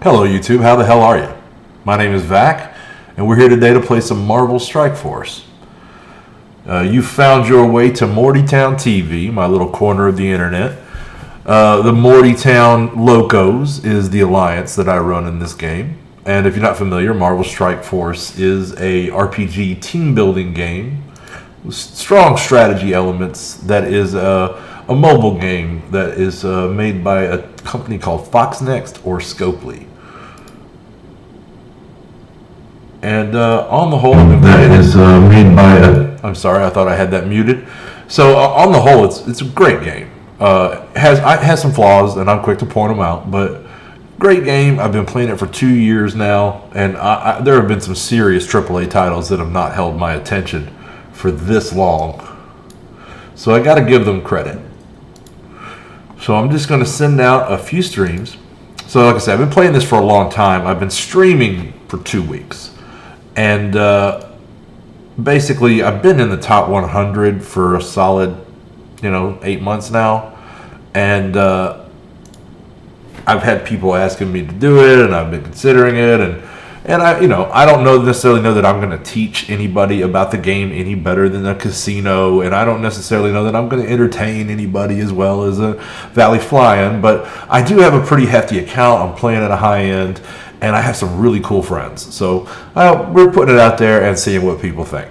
Hello YouTube, how the hell are you? My name is Vac, and we're here today to play some Marvel Strike Force. You found your way to Mortytown TV, my little corner of the internet. The Mortytown Locos is the alliance that I run in this game. And if you're not familiar, Marvel Strike Force is a RPG team building game with strong strategy elements that is a mobile game that is made by a company called Foxnext or Scopely. And on the whole, that is made by I'm sorry, I thought I had that muted. So on the whole, it's a great game. It has some flaws, and I'm quick to point them out. But great game. I've been playing it for 2 years now, and there have been some serious AAA titles that have not held my attention for this long. So I got to give them credit. So I'm just going to send out a few streams. So like I said, I've been playing this for a long time. I've been streaming for 2 weeks. And basically, I've been in the top 100 for a solid, 8 months now. And I've had people asking me to do it, and I've been considering it. And I don't necessarily know that I'm going to teach anybody about the game any better than a casino. And I don't necessarily know that I'm going to entertain anybody as well as a Valley Fly-In. But I do have a pretty hefty account. I'm playing at a high end. And I have some really cool friends. So we're putting it out there and seeing what people think.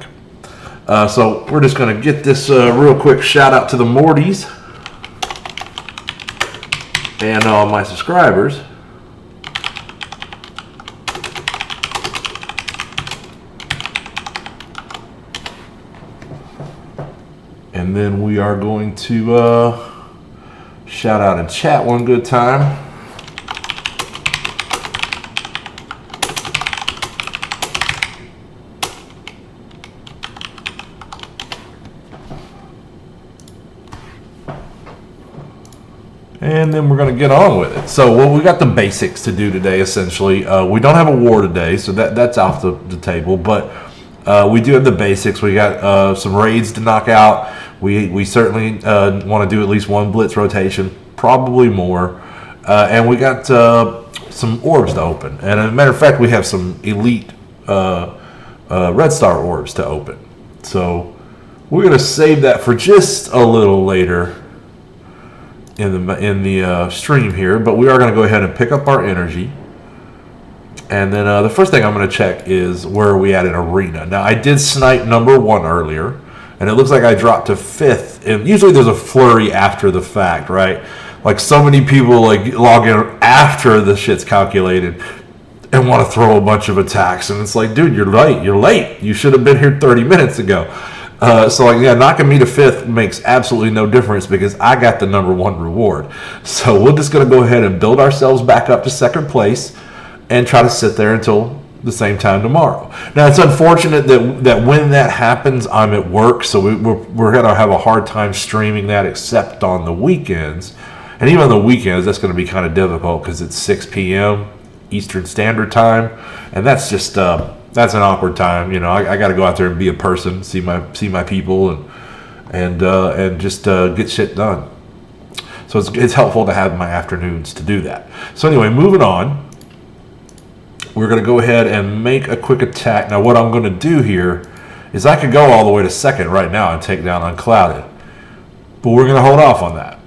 So we're just going to get this real quick shout out to the Mortys and all my subscribers. And then we are going to shout out and chat one good time. And then we're going to get on with it. So, we got the basics to do today, essentially. We don't have a war today, so that's off the table. But we do have the basics. We got some raids to knock out. We certainly want to do at least one blitz rotation, probably more. And we got some orbs to open. And as a matter of fact, we have some elite Red Star orbs to open. So, we're going to save that for just a little later in the stream here, but we are going to go ahead and pick up our energy. And then the first thing I'm going to check is where are we at in arena. Now, I did snipe number 1 earlier, and it looks like I dropped to 5th. And usually there's a flurry after the fact, right? Like so many people log in after the shit's calculated and want to throw a bunch of attacks, and it's like, dude, you're late. You should have been here 30 minutes ago. Knocking me to 5th makes absolutely no difference because I got the number 1 reward. So we're just going to go ahead and build ourselves back up to 2nd place and try to sit there until the same time tomorrow. Now, it's unfortunate that when that happens, I'm at work, so we're going to have a hard time streaming that except on the weekends. And even on the weekends, that's going to be kind of difficult because it's 6 p.m. Eastern Standard Time, and that's just that's an awkward time. I got to go out there and be a person, see my people, and just get shit done. So it's helpful to have my afternoons to do that. So anyway, moving on. We're going to go ahead and make a quick attack. Now, what I'm going to do here is I could go all the way to 2nd right now and take down Unclouded, but we're going to hold off on that.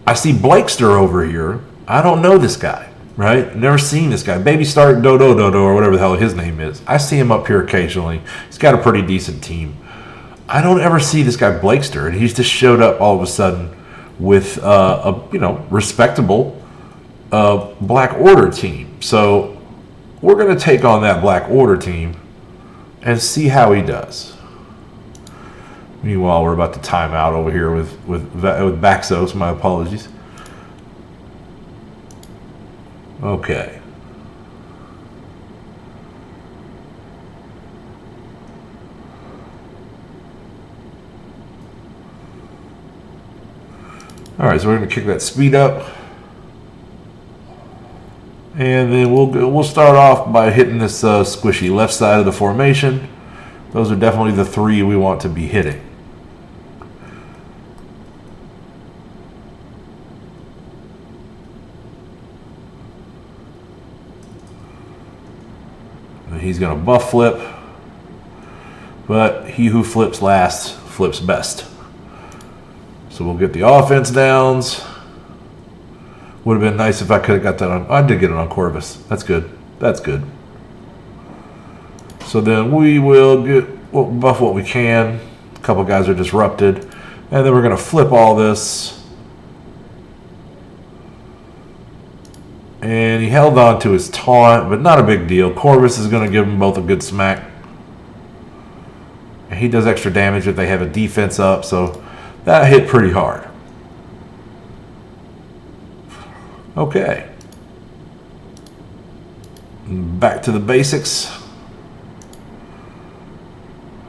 I see Blakester over here. I don't know this guy. Right? Never seen this guy. Baby Stark Dodo or whatever the hell his name is. I see him up here occasionally. He's got a pretty decent team. I don't ever see this guy Blakester, and he's just showed up all of a sudden with a respectable Black Order team. So we're going to take on that Black Order team and see how he does. Meanwhile, we're about to time out over here with Baxos. My apologies. Okay. All right, so we're going to kick that speed up. And then we'll start off by hitting this squishy left side of the formation. Those are definitely the 3 we want to be hitting. He's going to buff flip. But he who flips last flips best. So we'll get the offense downs. Would have been nice if I could have got that on. I did get it on Corvus. That's good. That's good. So then we will buff what we can. A couple guys are disrupted. And then we're going to flip all this. And he held on to his taunt, but not a big deal. Corvus is going to give them both a good smack. And he does extra damage if they have a defense up, so that hit pretty hard. Okay. Back to the basics.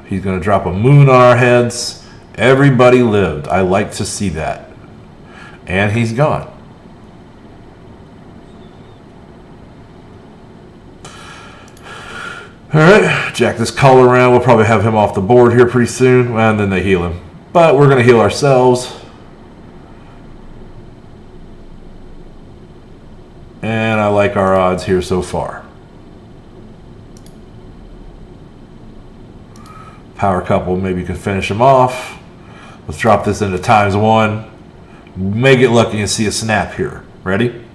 He's going to drop a moon on our heads. Everybody lived. I like to see that. And he's gone. Alright, jack this color around. We'll probably have him off the board here pretty soon. And then they heal him. But we're going to heal ourselves. And I like our odds here so far. Power couple maybe can finish him off. Let's drop this into ×1. May get lucky and see a snap here. Ready?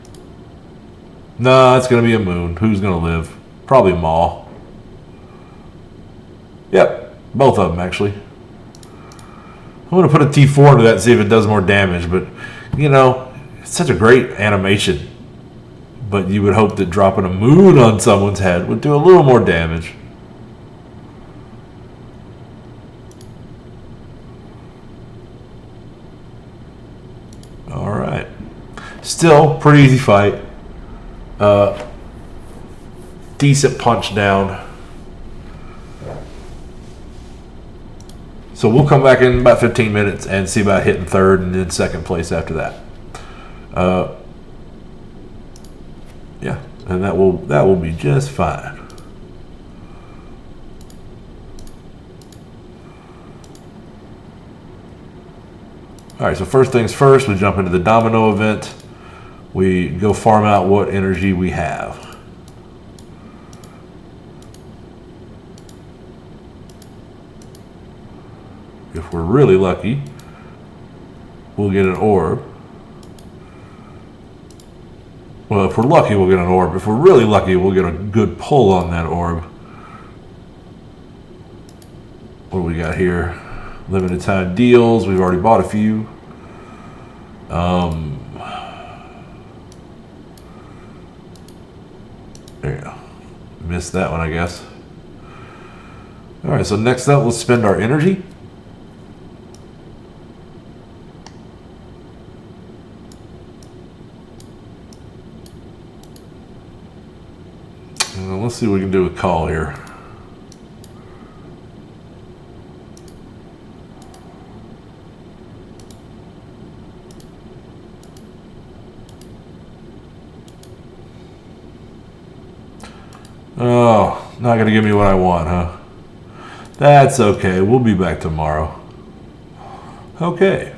No, it's going to be a moon. Who's going to live? Probably Maul. Yep, both of them actually. I'm going to put a T4 into that and see if it does more damage. But, you know, it's such a great animation. But you would hope that dropping a moon on someone's head would do a little more damage. Alright. Still, pretty easy fight. Decent punch down. So we'll come back in about 15 minutes and see about hitting third and then second place after that. Yeah, and that will be just fine. All right, so first things first, we jump into the domino event. We go farm out what energy we have. If we're really lucky, we'll get an orb. Well, if we're lucky, we'll get an orb. If we're really lucky, we'll get a good pull on that orb. What do we got here? Limited time deals. We've already bought a few. There you go. Missed that one, I guess. All right, so next up, let's spend our energy. Let's see what we can do with call here. Oh, not going to give me what I want, huh? That's okay. We'll be back tomorrow. Okay.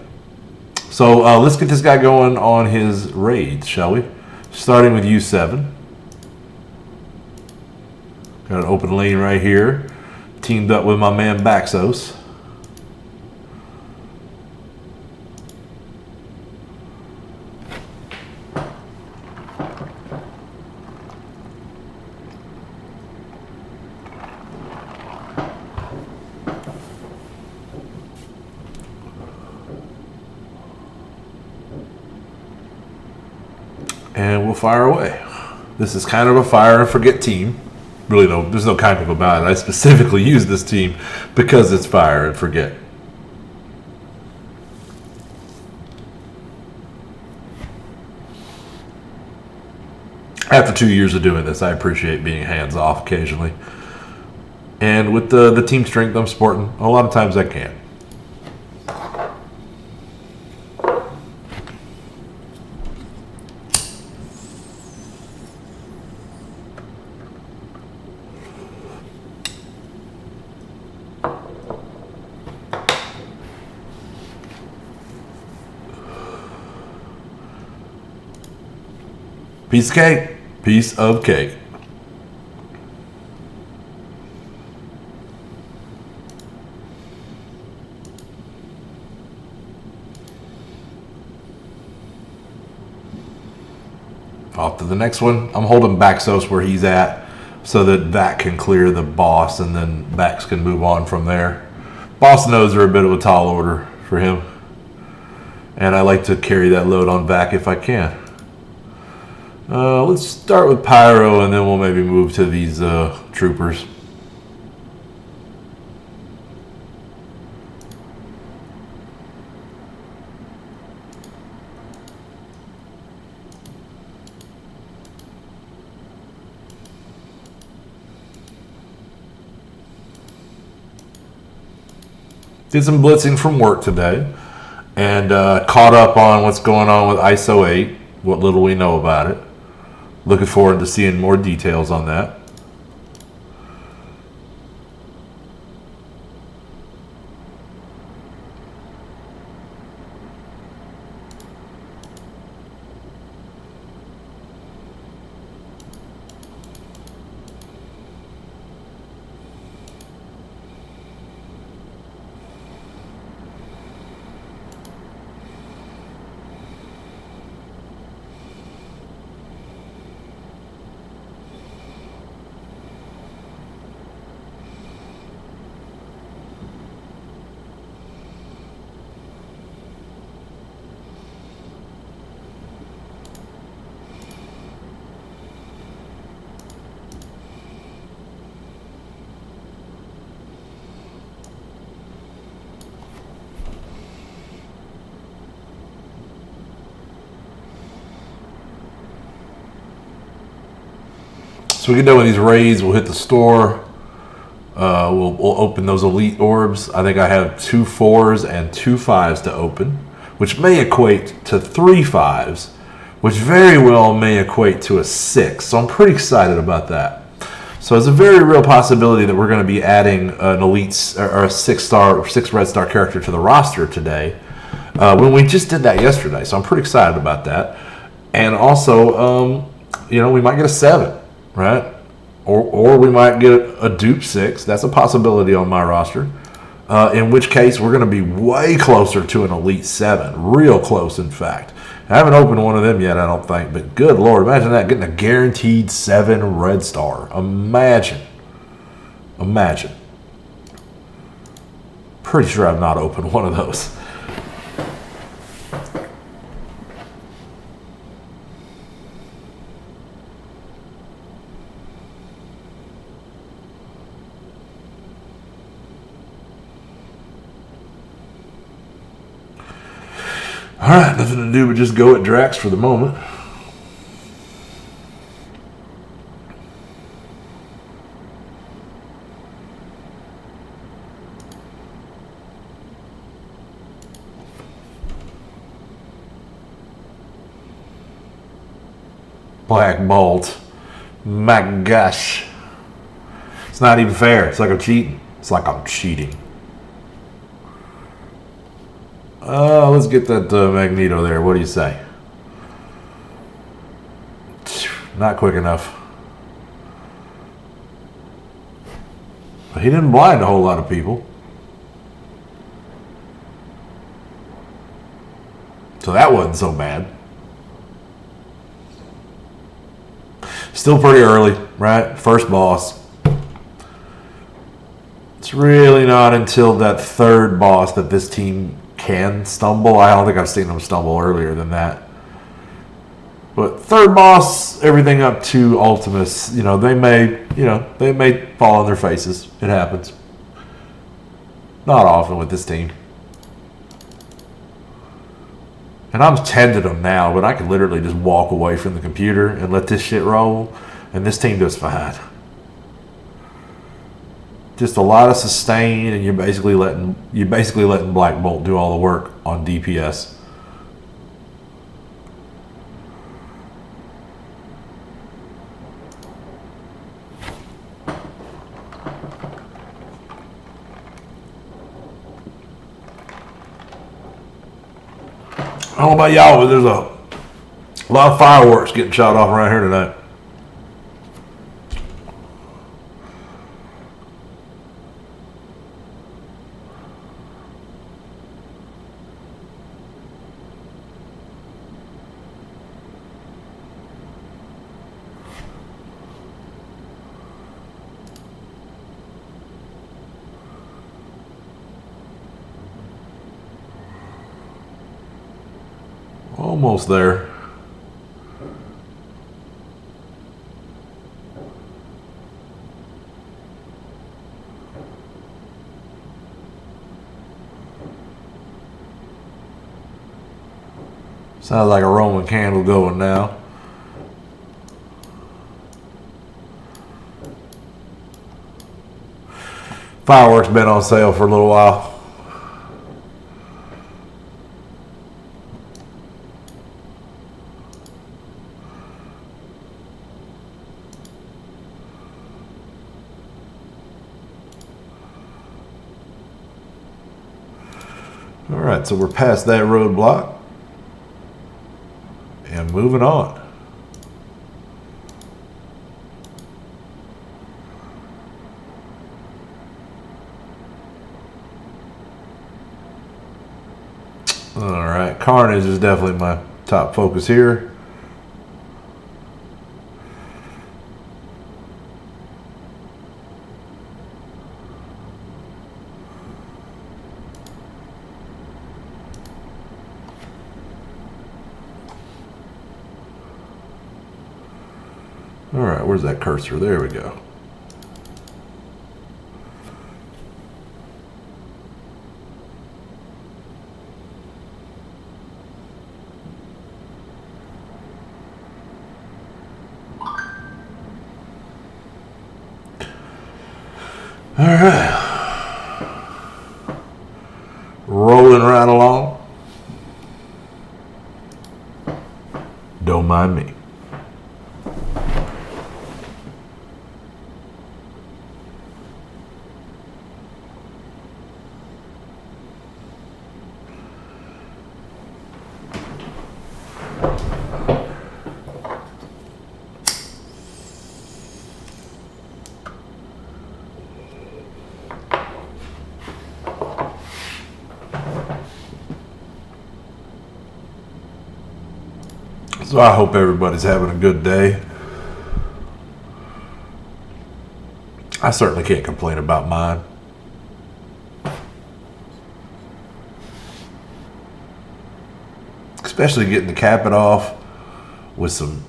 So let's get this guy going on his raids, shall we? Starting with U7. Got an open lane right here. Teamed up with my man Baxos. And we'll fire away. This is kind of a fire and forget team. Really, no, there's no kind of about it. I specifically use this team because it's fire and forget. After 2 years of doing this, I appreciate being hands-off occasionally. And with the team strength I'm sporting, a lot of times I can. Piece of cake. Piece of cake. Off to the next one. I'm holding Baxos where he's at so that can clear the boss, and then Bax can move on from there. Boss nodes are a bit of a tall order for him, and I like to carry that load on Vac if I can. Let's start with Pyro, and then we'll maybe move to these troopers. Did some blitzing from work today, and caught up on what's going on with ISO 8, what little we know about it. Looking forward to seeing more details on that. So we get done with these raids, we'll hit the store. We'll open those elite orbs. I think I have 2 4s and 2 5s to open, which may equate to 3 5s, which very well may equate to a 6. So I'm pretty excited about that. So it's a very real possibility that we're going to be adding an elite or a 6 red star character to the roster today, when we just did that yesterday. So I'm pretty excited about that. And also, we might get a 7. Right? Or we might get a dupe 6. That's a possibility on my roster. In which case, we're going to be way closer to an elite 7. Real close, in fact. I haven't opened one of them yet, I don't think. But good Lord, imagine that, getting a guaranteed 7 red star. Imagine. Pretty sure I've not opened one of those. Alright, nothing to do but just go at Drax for the moment. Black Bolt. My gosh. It's not even fair. It's like I'm cheating. Let's get that Magneto there. What do you say? Not quick enough. But he didn't blind a whole lot of people. So that wasn't so bad. Still pretty early, right? First boss. It's really not until that third boss that this team can stumble. I don't think I've seen them stumble earlier than that. But third boss, everything up to Ultimus, they may fall on their faces. It happens. Not often with this team. And I'm tending them now, but I could literally just walk away from the computer and let this shit roll, and this team does fine. Just a lot of sustain, and you're basically letting Black Bolt do all the work on DPS. I don't know about y'all, but there's a lot of fireworks getting shot off around here tonight. Almost there. Sounds like a Roman candle going now. Fireworks been on sale for a little while. All right, so we're past that roadblock and moving on. All right, Carnage is definitely my top focus here. All right, where's that cursor? There we go. All right, rolling right along. Don't mind me. So I hope everybody's having a good day. I certainly can't complain about mine. Especially getting to cap it off with some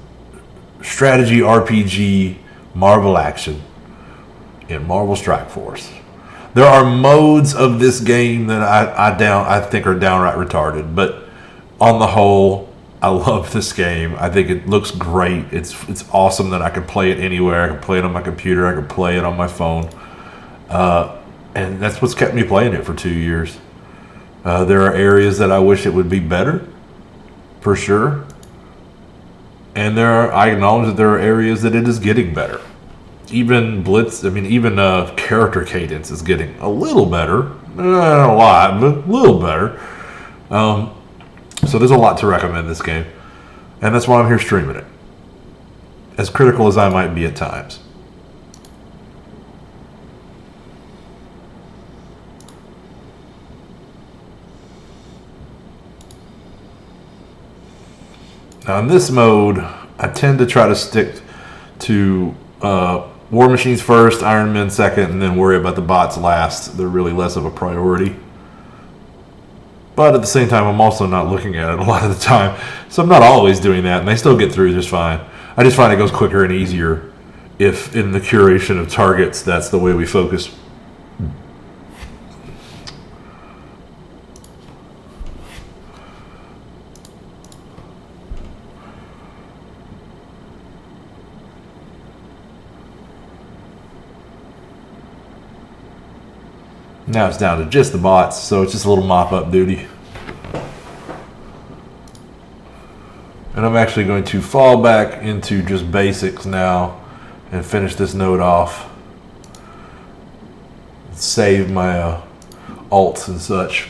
strategy RPG Marvel action in Marvel Strike Force. There are modes of this game that I think are downright retarded, but on the whole, I love this game. I think it looks great. It's awesome that I can play it anywhere. I can play it on my computer. I can play it on my phone. And that's what's kept me playing it for 2 years. There are areas that I wish it would be better, for sure. And I acknowledge that there are areas that it is getting better. Even character cadence is getting a little better. Not a lot, but a little better. So there's a lot to recommend this game, and that's why I'm here streaming it, as critical as I might be at times. Now in this mode, I tend to try to stick to War Machines first, Iron Men second, and then worry about the bots last. They're really less of a priority. But at the same time, I'm also not looking at it a lot of the time. So I'm not always doing that, and they still get through just fine. I just find it goes quicker and easier if in the curation of targets, that's the way we focus. Now it's down to just the bots, so it's just a little mop-up duty. And I'm actually going to fall back into just basics now and finish this node off. Save my alts and such.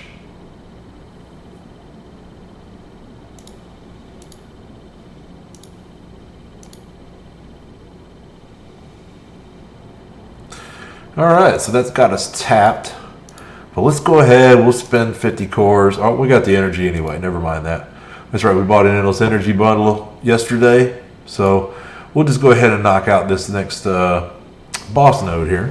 Alright, so that's got us tapped. But let's go ahead, we'll spend 50 cores. Oh, we got the energy anyway, never mind that. That's right, we bought an endless energy bundle yesterday. So we'll just go ahead and knock out this next boss node here.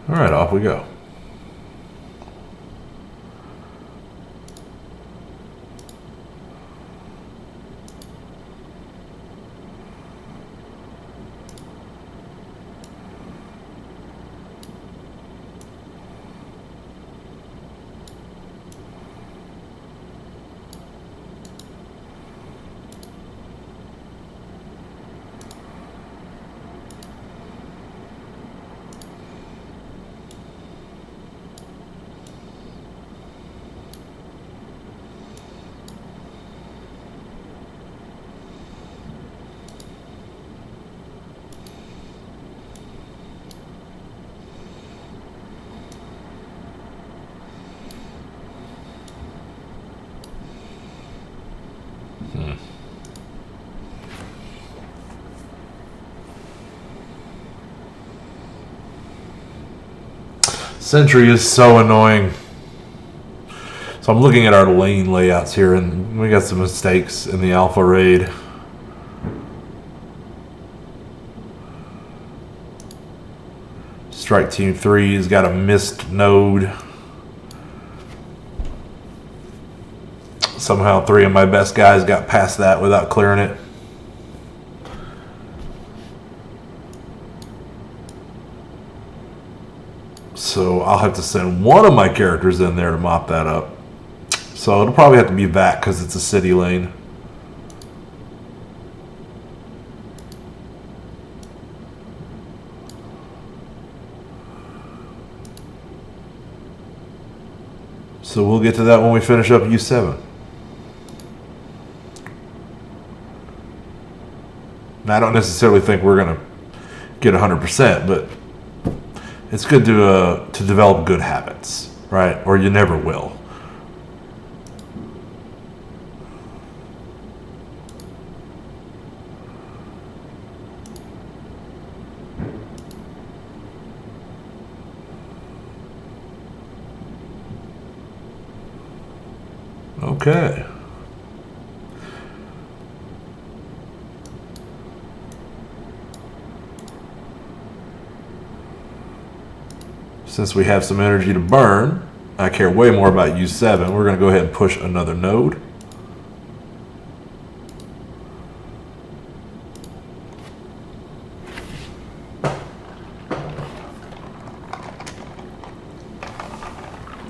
All right, off we go. Sentry is so annoying. So I'm looking at our lane layouts here, and we got some mistakes in the alpha raid. Strike Team 3 has got a missed node. Somehow 3 of my best guys got past that without clearing it. So I'll have to send one of my characters in there to mop that up. So it'll probably have to be that because it's a city lane. So we'll get to that when we finish up U7. Now, I don't necessarily think we're going to get 100%, but it's good to develop good habits, right? Or you never will. Okay. Since we have some energy to burn, I care way more about U7. We're going to go ahead and push another node.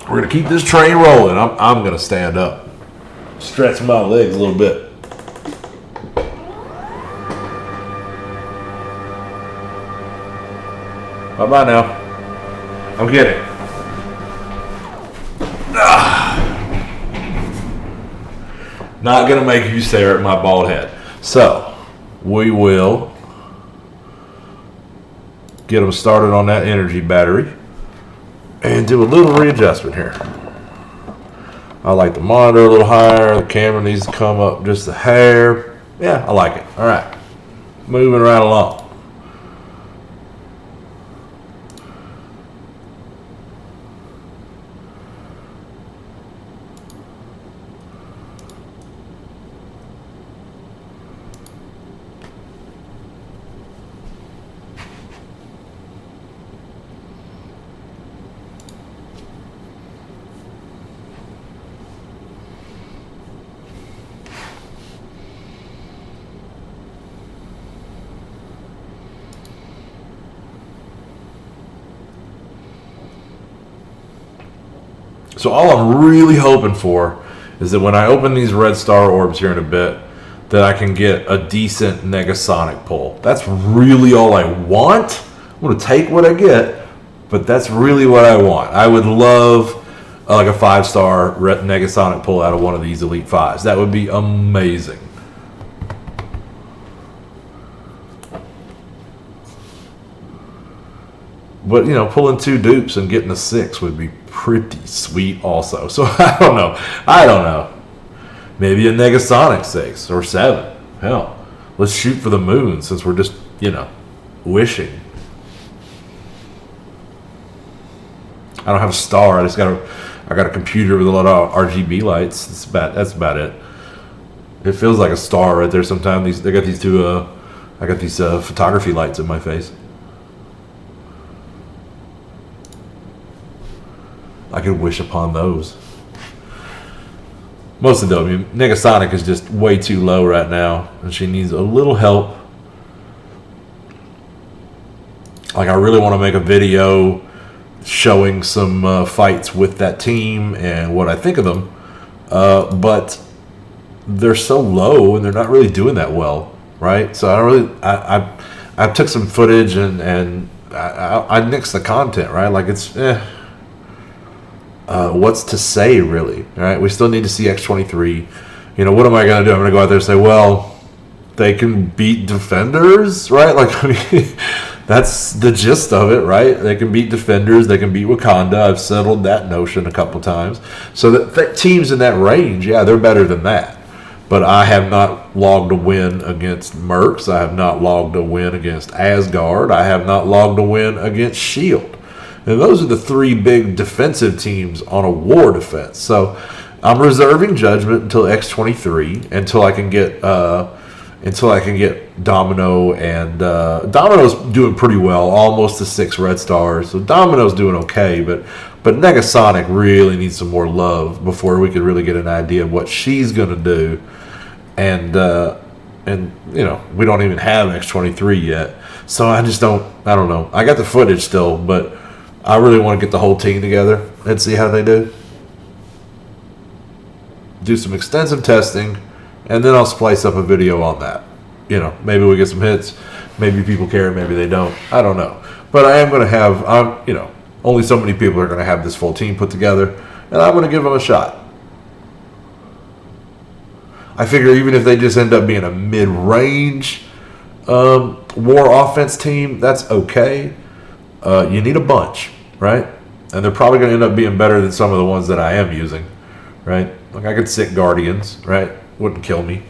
We're going to keep this train rolling. I'm going to stand up, stretch my legs a little bit. Bye-bye now. I'm kidding. Not going to make you stare at my bald head. So, we will get them started on that energy battery and do a little readjustment here. I like the monitor a little higher. The camera needs to come up just a hair. Yeah, I like it. All right. Moving right along. So all I'm really hoping for is that when I open these red star orbs here in a bit, that I can get a decent Negasonic pull. That's really all I want. I'm going to take what I get, but that's really what I want. I would love like a 5-star Negasonic pull out of one of these Elite 5s. That would be amazing. But, you know, pulling 2 dupes and getting a 6 would be pretty sweet also. So, I don't know. Maybe a Negasonic 6 or 7. Hell, let's shoot for the moon since we're just, you know, wishing. I don't have a star. I got a computer with a lot of RGB lights. That's about it. It feels like a star right there sometimes. I got these photography lights in my face. I could wish upon those. Mostly though, I mean, Negasonic is just way too low right now, and she needs a little help. Like, I really want to make a video showing some fights with that team and what I think of them, but they're so low and they're not really doing that well, right? So I took some footage and I nixed the content, right? Like, it's what's to say, really, right? We still need to see X23. You know, what am I going to do? I'm going to go out there and say, well, they can beat defenders, right? Like, I mean, that's the gist of it, right? They can beat defenders. They can beat Wakanda. I've settled that notion a couple times. So that teams in that range, yeah, they're better than that. But I have not logged a win against Mercs. I have not logged a win against Asgard. I have not logged a win against S.H.I.E.L.D. And those are the three big defensive teams on a war defense. So I'm reserving judgment until X23, until I can get Domino, and Domino's doing pretty well, almost to 6 red stars. So Domino's doing okay, but Negasonic really needs some more love before we could really get an idea of what she's gonna do. And you know, we don't even have X23 yet. So I don't know. I got the footage still, but I really want to get the whole team together and see how they do. Do some extensive testing, and then I'll splice up a video on that. You know, maybe we get some hits. Maybe people care, maybe they don't. I don't know. But I am going to have, you know, only so many people are going to have this full team put together, and I'm going to give them a shot. I figure even if they just end up being a mid-range war offense team, that's okay. You need a bunch, right? And they're probably going to end up being better than some of the ones that I am using, right? Like, I could sit Guardians, right? Wouldn't kill me.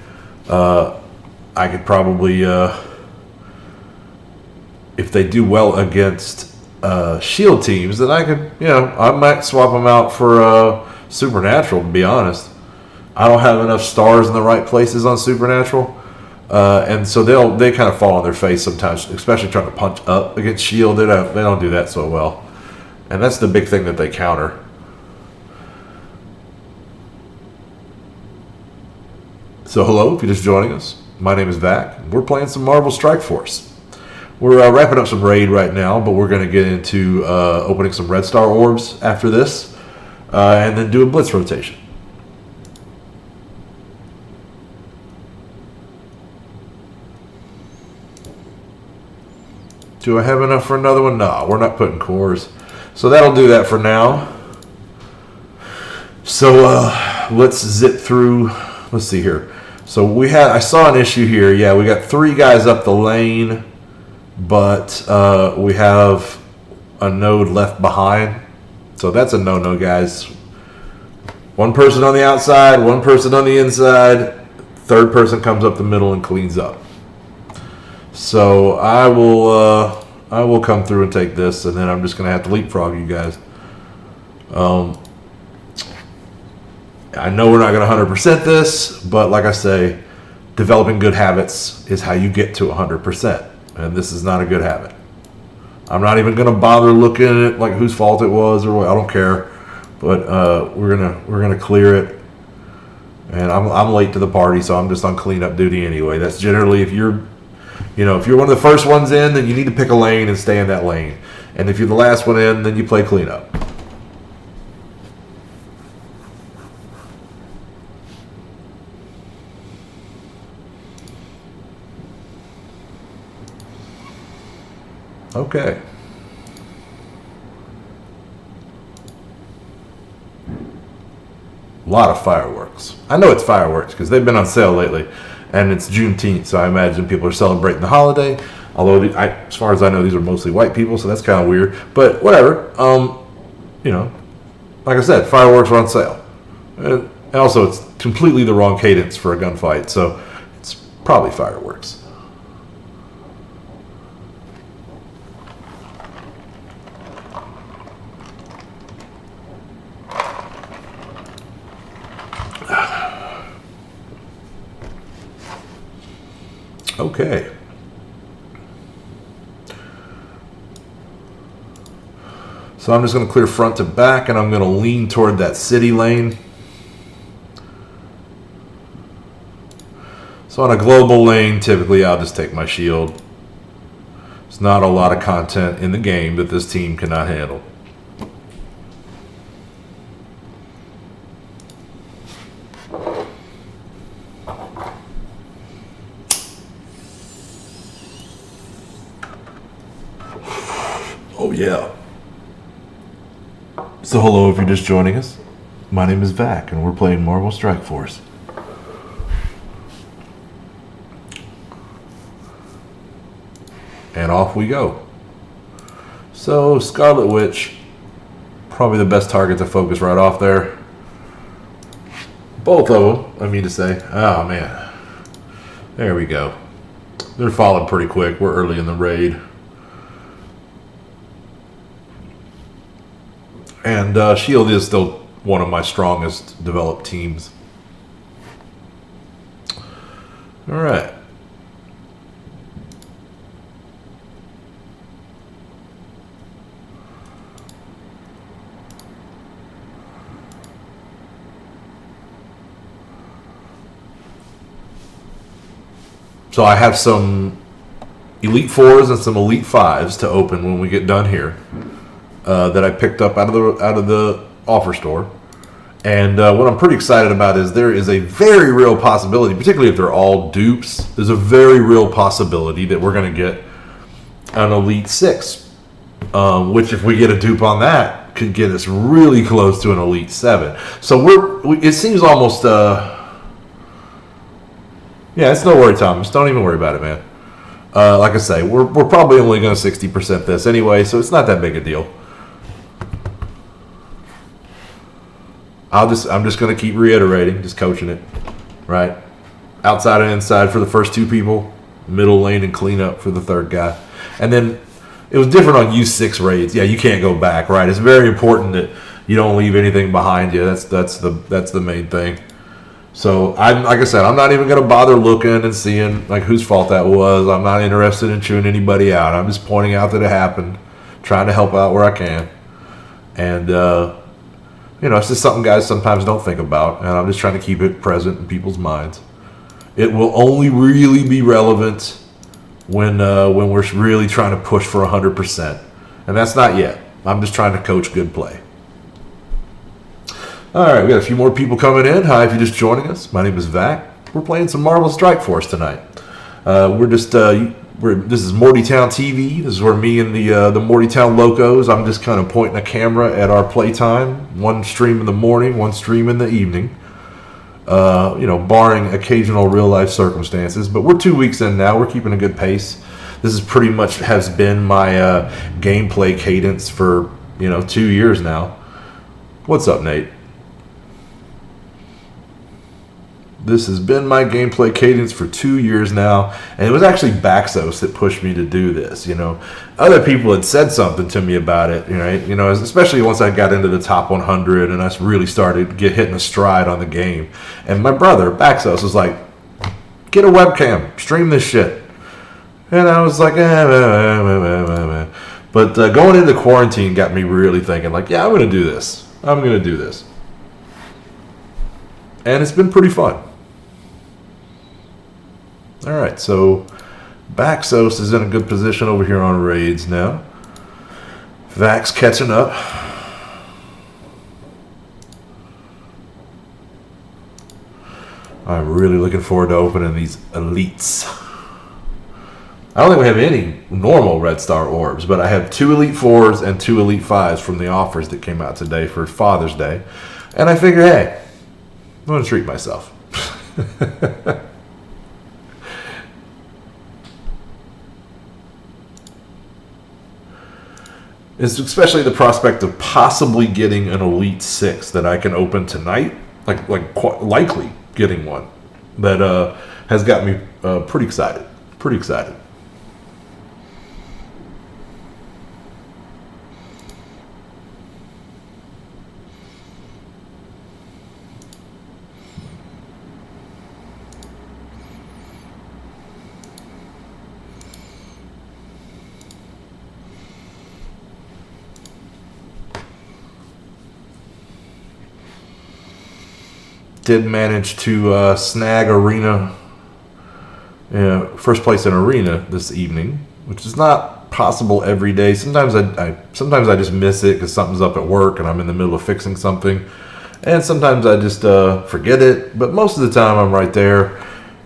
I could probably, if they do well against S.H.I.E.L.D. teams, then I could, you know, I might swap them out for Supernatural, to be honest. I don't have enough stars in the right places on Supernatural. And so they kind of fall on their face sometimes, especially trying to punch up against S.H.I.E.L.D. They don't do that so well. And that's the big thing that they counter. So hello, if you're just joining us. My name is Vac. We're playing some Marvel Strike Force. We're wrapping up some raid right now, but we're going to get into opening some Red Star orbs after this, and then do a blitz rotation. Do I have enough for another one? No, we're not putting cores. So that'll do that for now. So let's zip through. Let's see here. So I saw an issue here. Yeah, we got 3 guys up the lane, but we have a node left behind. So that's a no-no, guys. 1 person on the outside, 1 person on the inside. 3rd person comes up the middle and cleans up. So I will come through and take this, and then I'm just going to have to leapfrog you guys. I know we're not going to 100% this, but like I say, developing good habits is how you get to 100%, and this is not a good habit. I'm not even going to bother looking at it like whose fault it was or what. I don't care, but we're gonna clear it. And I'm late to the party, so I'm just on cleanup duty anyway. That's generally if you're one of the first ones in, then you need to pick a lane and stay in that lane. And if you're the last one in, then you play cleanup. Okay. A lot of fireworks. I know it's fireworks because they've been on sale lately. And it's Juneteenth, so I imagine people are celebrating the holiday. Although, as far as I know, these are mostly white people, so that's kind of weird. But whatever. You know, like I said, fireworks are on sale. And also, it's completely the wrong cadence for a gunfight, so it's probably fireworks. Okay. So I'm just going to clear front to back, and I'm going to lean toward that city lane. So on a global lane, typically I'll just take my shield. There's not a lot of content in the game that this team cannot handle. Oh yeah. So hello if you're just joining us. My name is Vac and we're playing Marvel Strike Force. And off we go. So Scarlet Witch, probably the best target to focus right off there. Both of them, I mean to say. Oh man. There we go. They're falling pretty quick. We're early in the raid. And S.H.I.E.L.D. is still one of my strongest developed teams. All right. So I have some Elite 4s and some Elite 5s to open when we get done here. That I picked up out of the offer store, and what I'm pretty excited about is there is a very real possibility, particularly if they're all dupes. There's a very real possibility that we're going to get an Elite 6, which if we get a dupe on that could get us really close to an Elite 7. So it seems almost yeah, it's no worry, Thomas. Don't even worry about it, man. Like I say, we're probably only going to 60% this anyway, so it's not that big a deal. I'm just going to keep reiterating, just coaching it, right? Outside and inside for the first two people, middle lane and cleanup for the third guy. And then it was different on U6 raids. Yeah, you can't go back, right? It's very important that you don't leave anything behind you. That's the main thing. So like I said, I'm not even going to bother looking and seeing like whose fault that was. I'm not interested in chewing anybody out. I'm just pointing out that it happened, trying to help out where I can, and. You know, it's just something guys sometimes don't think about, and I'm just trying to keep it present in people's minds. It will only really be relevant when we're really trying to push for 100%, and that's not yet. I'm just trying to coach good play. All right, we got a few more people coming in. Hi, if you're just joining us, my name is Vac. We're playing some Marvel Strike Force tonight. This is Mortytown TV. This is where me and the Mortytown Locos, I'm just kind of pointing a camera at our playtime. One stream in the morning, one stream in the evening. You know, barring occasional real-life circumstances. But we're 2 weeks in now. We're keeping a good pace. This is pretty much has been my gameplay cadence for, 2 years now. What's up, Nate? This has been my gameplay cadence for 2 years now, and it was actually Baxos that pushed me to do this. Other people had said something to me about it, right? Especially once I got into the top 100 and I really started hitting a stride on the game. And my brother Baxos was like, "Get a webcam, stream this shit." And I was like, But going into quarantine got me really thinking, like, yeah, I'm gonna do this. And it's been pretty fun. All right, so Baxos is in a good position over here on raids now. Vac's catching up. I'm really looking forward to opening these elites. I don't think we have any normal Red Star orbs, but I have 2 Elite 4s and 2 Elite 5s from the offers that came out today for Father's Day. And I figure, hey, I'm going to treat myself. It's especially the prospect of possibly getting an Elite 6 that I can open tonight, like quite likely getting one, that has got me pretty excited. did manage to snag arena, first place in arena this evening, which is not possible every day. Sometimes I just miss it because something's up at work and I'm in the middle of fixing something, and sometimes I just forget it. But most of the time I'm right there,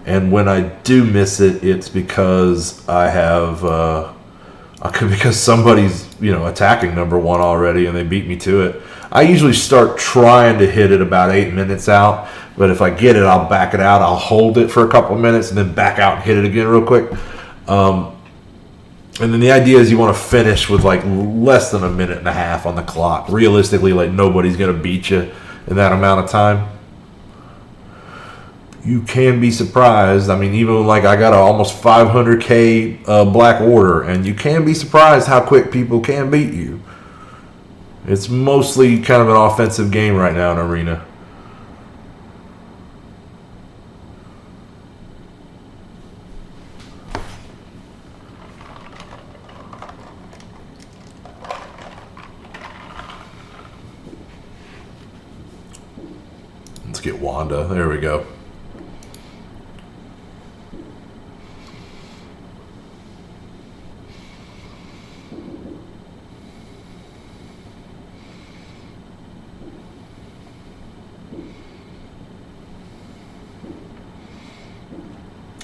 and when I do miss it, it's because I have because somebody's attacking number one already and they beat me to it. I usually start trying to hit it about 8 minutes out, but if I get it, I'll back it out. I'll hold it for a couple of minutes and then back out and hit it again real quick. And then the idea is you want to finish with like less than a minute and a half on the clock. Realistically, like nobody's going to beat you in that amount of time. You can be surprised. I mean, even like I got an almost 500K black order, and you can be surprised how quick people can beat you. It's mostly kind of an offensive game right now in Arena. Let's get Wanda. There we go.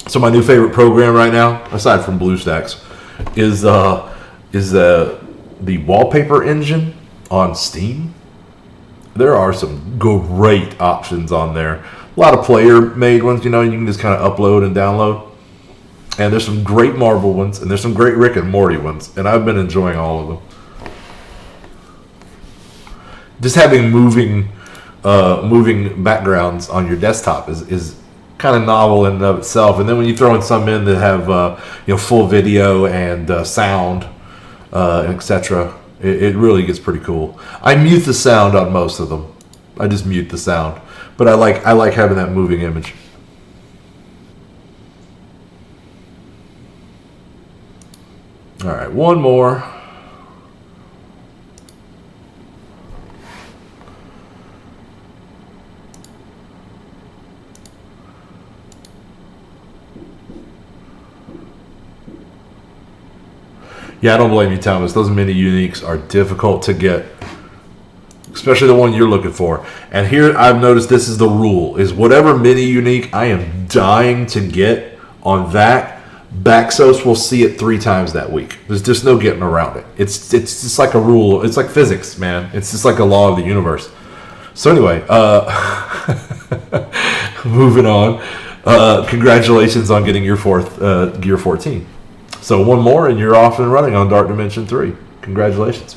So my new favorite program right now, aside from BlueStacks, is the wallpaper engine on Steam. There are some great options on there. A lot of player-made ones, you can just kind of upload and download. And there's some great Marvel ones, and there's some great Rick and Morty ones, and I've been enjoying all of them. Just having moving backgrounds on your desktop is kind of novel in and of itself, and then when you throw in some in that have full video and sound, etc., it really gets pretty cool. I mute the sound on most of them. I just mute the sound, but I like having that moving image. All right, one more. Yeah, I don't blame you, Thomas. Those mini uniques are difficult to get, especially the one you're looking for. And here I've noticed this is the rule, is whatever mini unique I am dying to get on that, Baxos will see it 3 times that week. There's just no getting around it. It's just like a rule. It's like physics, man. It's just like a law of the universe. So anyway, moving on. Congratulations on getting your 4th Gear 14. So one more and you're off and running on Dark Dimension 3. Congratulations.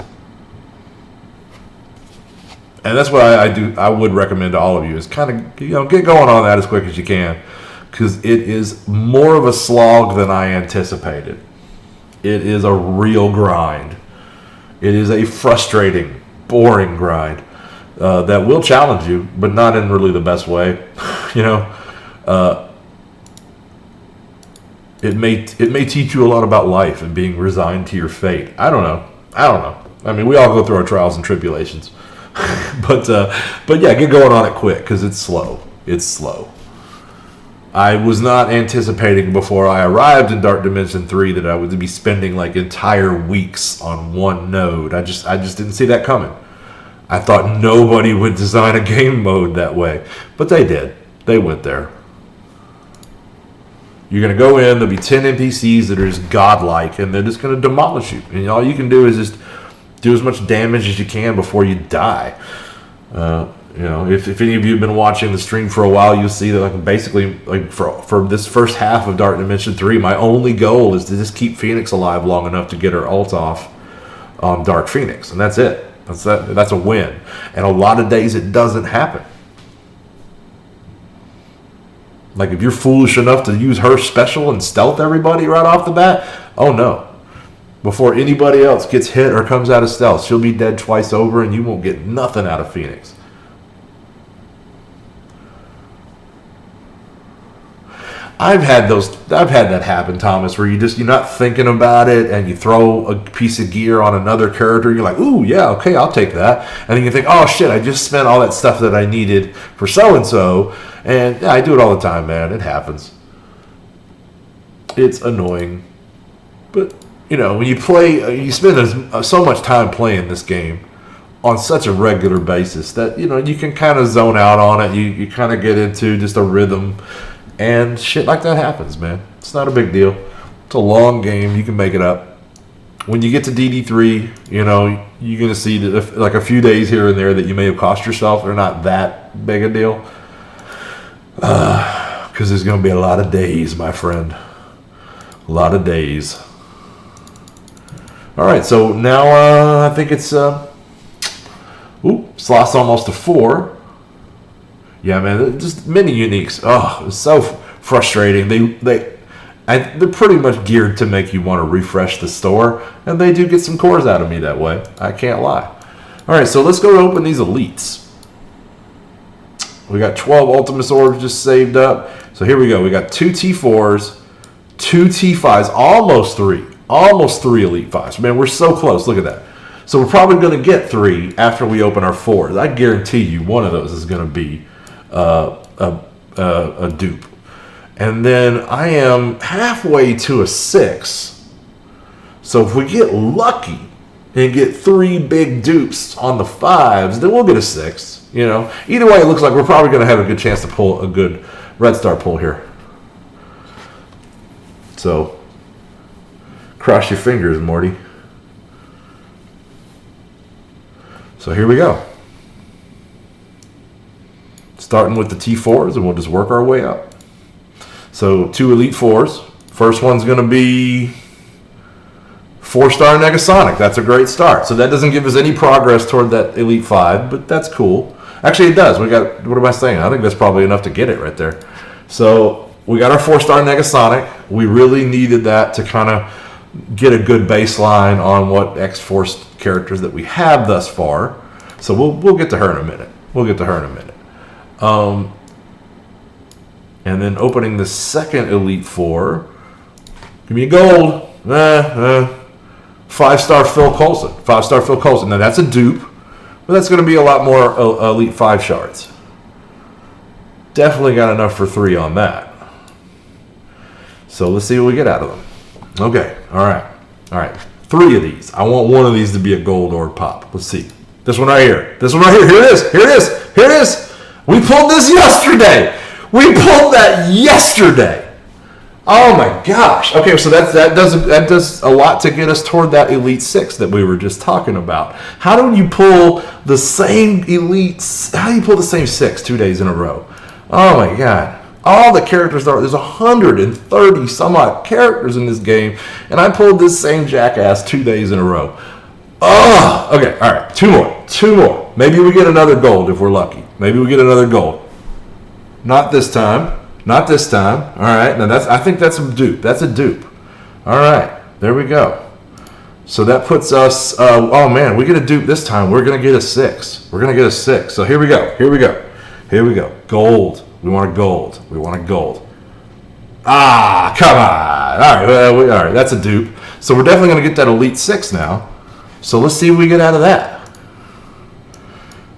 And that's what I would recommend to all of you, is kind of get going on that as quick as you can, because it is more of a slog than I anticipated. It is a real grind. It is a frustrating, boring grind that will challenge you, but not in really the best way. It may teach you a lot about life and being resigned to your fate. I don't know. I mean, we all go through our trials and tribulations, but yeah, get going on it quick, because it's slow. It's slow. I was not anticipating before I arrived in Dark Dimension 3 that I would be spending like entire weeks on one node. I just didn't see that coming. I thought nobody would design a game mode that way, but they did. They went there. You're going to go in, there'll be 10 NPCs that are just godlike, and they're just going to demolish you. And all you can do is just do as much damage as you can before you die. If any of you have been watching the stream for a while, you'll see that basically for this first half of Dark Dimension 3, my only goal is to just keep Phoenix alive long enough to get her ult off on Dark Phoenix. And that's it. That's a win. And a lot of days it doesn't happen. Like, if you're foolish enough to use her special and stealth everybody right off the bat, oh no. Before anybody else gets hit or comes out of stealth, she'll be dead twice over and you won't get nothing out of Phoenix. I've had that happen, Thomas, where you're not thinking about it, and you throw a piece of gear on another character. You're like, ooh, yeah, okay, I'll take that. And then you think, oh shit, I just spent all that stuff that I needed for so and so. And yeah, I do it all the time, man. It happens. It's annoying, but when you play, you spend so much time playing this game on such a regular basis that you can kind of zone out on it. You kind of get into just a rhythm, and shit like that happens, man. It's not a big deal. It's a long game. You can make it up. When you get to DD3, you're gonna see that like a few days here and there that you may have cost yourself. They're not that big a deal, because there's gonna be a lot of days, my friend. A lot of days. All right, so now I think it's slots almost to 4. Yeah, man, just mini uniques. Oh, it's so frustrating. They're pretty much geared to make you want to refresh the store, and they do get some cores out of me that way. I can't lie. All right, so let's go open these elites. We got 12 Ultimus orbs just saved up. So here we go. We got 2 T4s, 2 T5s, almost 3 Elite 5s. Man, we're so close. Look at that. So we're probably going to get 3 after we open our 4s. I guarantee you one of those is going to be a dupe. And then I am halfway to a 6. So if we get lucky and get 3 big dupes on the 5s, then we'll get a 6. Either way, it looks like we're probably going to have a good chance to pull a good Red Star pull here. So cross your fingers, Morty. So here we go. Starting with the T4s, and we'll just work our way up. So 2 Elite 4s. First one's going to be 4-star Negasonic. That's a great start. So that doesn't give us any progress toward that Elite 5, but that's cool. Actually, it does. We got, what am I saying? I think that's probably enough to get it right there. So we got our 4-star Negasonic. We really needed that to kind of get a good baseline on what X-Force characters that we have thus far. So we'll get to her in a minute. And then opening the second Elite 4. Give me a gold. 5-star Phil Coulson. 5-star Phil Coulson. Now that's a dupe, but that's going to be a lot more Elite 5 shards. Definitely got enough for 3 on that. So let's see what we get out of them. Okay, all right. 3 of these. I want one of these to be a gold orb pop. Let's see. This one right here. Here it is. We pulled this yesterday. We pulled that yesterday. Oh my gosh. Okay, so that does a lot to get us toward that Elite 6 that we were just talking about. How do you pull the same elites? How do you pull the same 6 2 days in a row? Oh my god. All the characters there's 130 some odd characters in this game, and I pulled this same jackass 2 days in a row. Oh, okay, all right, 2 more. Maybe we get another gold if we're lucky. Maybe we get another gold. Not this time. All right, now I think that's a dupe. That's a dupe. All right, there we go. So that puts us. Oh man, we get a dupe this time. We're gonna get a 6. So here we go. Gold. We want a gold. Ah, come on. All right, that's a dupe. So we're definitely going to get that Elite 6 now. So let's see what we get out of that.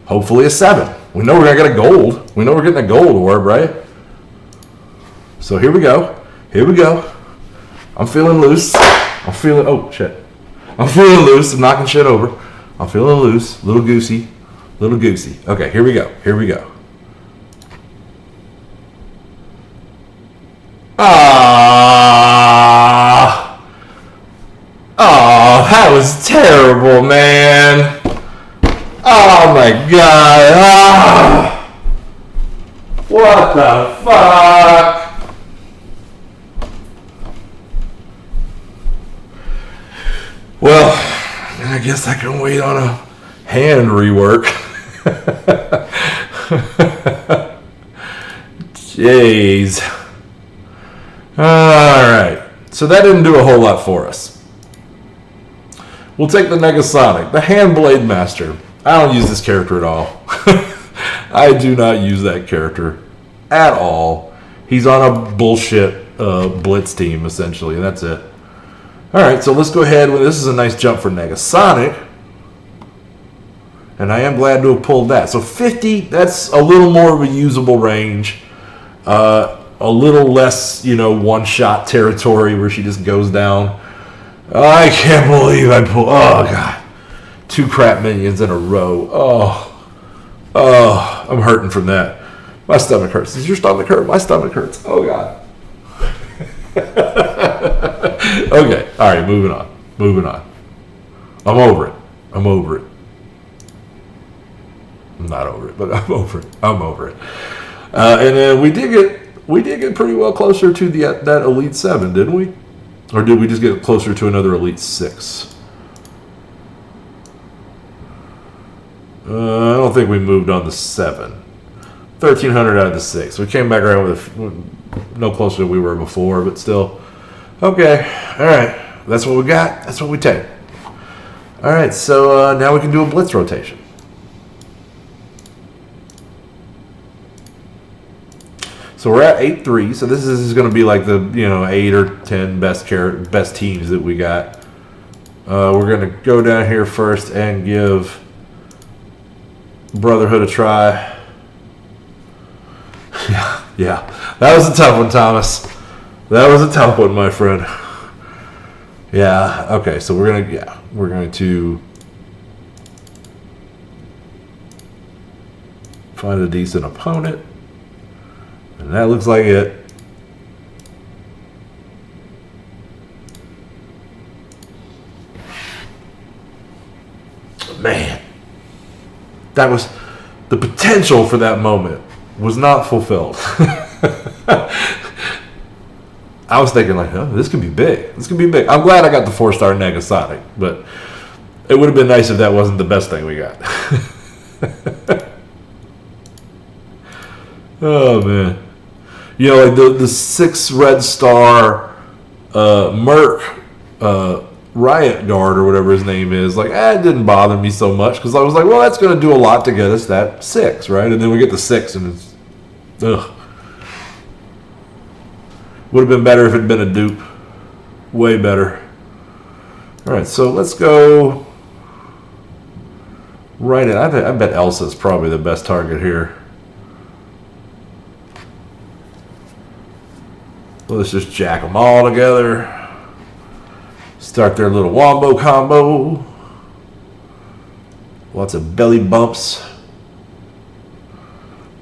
Hopefully a 7. We know we're going to get a gold. We know we're getting a gold orb, right? So here we go. I'm feeling loose. I'm feeling loose. I'm knocking shit over. I'm feeling loose. Little goosey. Okay, here we go. Oh, that was terrible, man. Oh my god. What the fuck? Well, I guess I can wait on a hand rework. Jeez. Alright, so that didn't do a whole lot for us. We'll take the Negasonic, the Hand Blade Master. I don't use this character at all. I do not use that character at all. He's on a bullshit blitz team, essentially, and that's it. All right, so let's go ahead. This is a nice jump for Negasonic. And I am glad to have pulled that. So 50, that's a little more of a usable range. A little less, one-shot territory where she just goes down. I can't believe I pulled... Oh, God. 2 crap minions in a row. Oh, I'm hurting from that. My stomach hurts. Does your stomach hurt? My stomach hurts. Oh, God. Okay. All right, moving on. I'm over it. I'm not over it, but I'm over it. And then we did get pretty well closer to that Elite 7, didn't we? Or did we just get closer to another Elite 6? I don't think we moved on the 7. 1,300 out of the 6. We came back around with no closer than we were before, but still. Okay, all right. That's what we got. That's what we take. All right, so now we can do a blitz rotation. So we're at 8-3. So this is going to be like the 8 or 10 best teams that we got. We're going to go down here first and give Brotherhood a try. Yeah, that was a tough one, Thomas. That was a tough one, my friend. Yeah. Okay. So we're going to find a decent opponent. And that looks like it. Man, that was the potential for that moment was not fulfilled. I was thinking like, oh, this could be big. This could be big. I'm glad I got the 4-star Negasonic, but it would have been nice if that wasn't the best thing we got. Oh man. Like the 6 red star Merc Riot Guard or whatever his name is, like it didn't bother me so much because I was like, well, that's going to do a lot to get us that 6, right? And then we get the 6 and it's ugh. Would have been better if it had been a dupe. Way better. All right, so let's go right in. I bet Elsa's probably the best target here. Let's just jack them all together. Start their little wombo combo. Lots of belly bumps.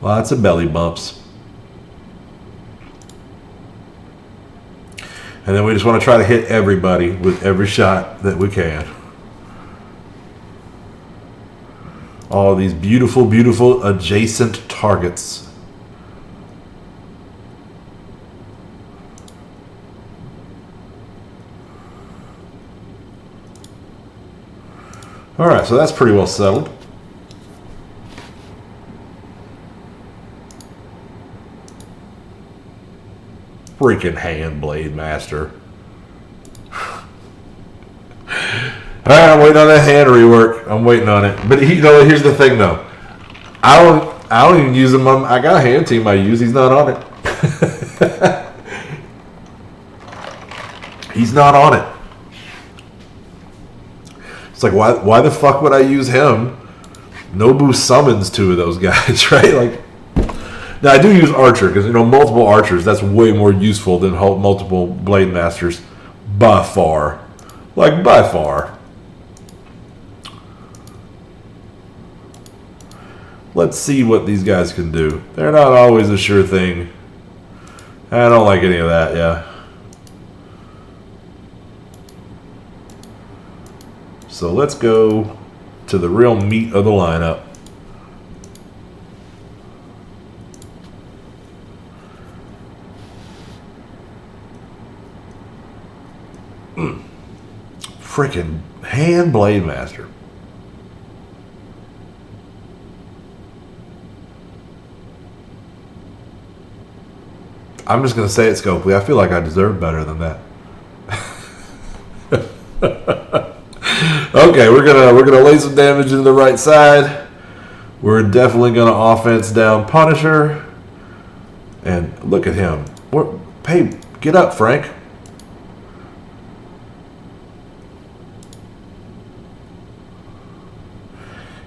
Lots of belly bumps. And then we just want to try to hit everybody with every shot that we can. All these beautiful, beautiful adjacent targets. All right, so that's pretty well settled. Freaking hand blade master. All right, I'm waiting on that hand rework. I'm waiting on it. But here's the thing though. I don't even use him on. I got a hand team I use. He's not on it. He's not on it. It's like why the fuck would I use him? Nobu summons 2 of those guys, right? Like. Now, I do use Archer, because, multiple Archers, that's way more useful than multiple Blade Masters, by far. Like, by far. Let's see what these guys can do. They're not always a sure thing. I don't like any of that, yeah. So let's go to the real meat of the lineup. Freaking hand blade master. I'm just gonna say it, Scopely. I feel like I deserve better than that. Okay, we're gonna lay some damage into the right side. We're definitely gonna offense down Punisher. And look at him. Hey, get up, Frank.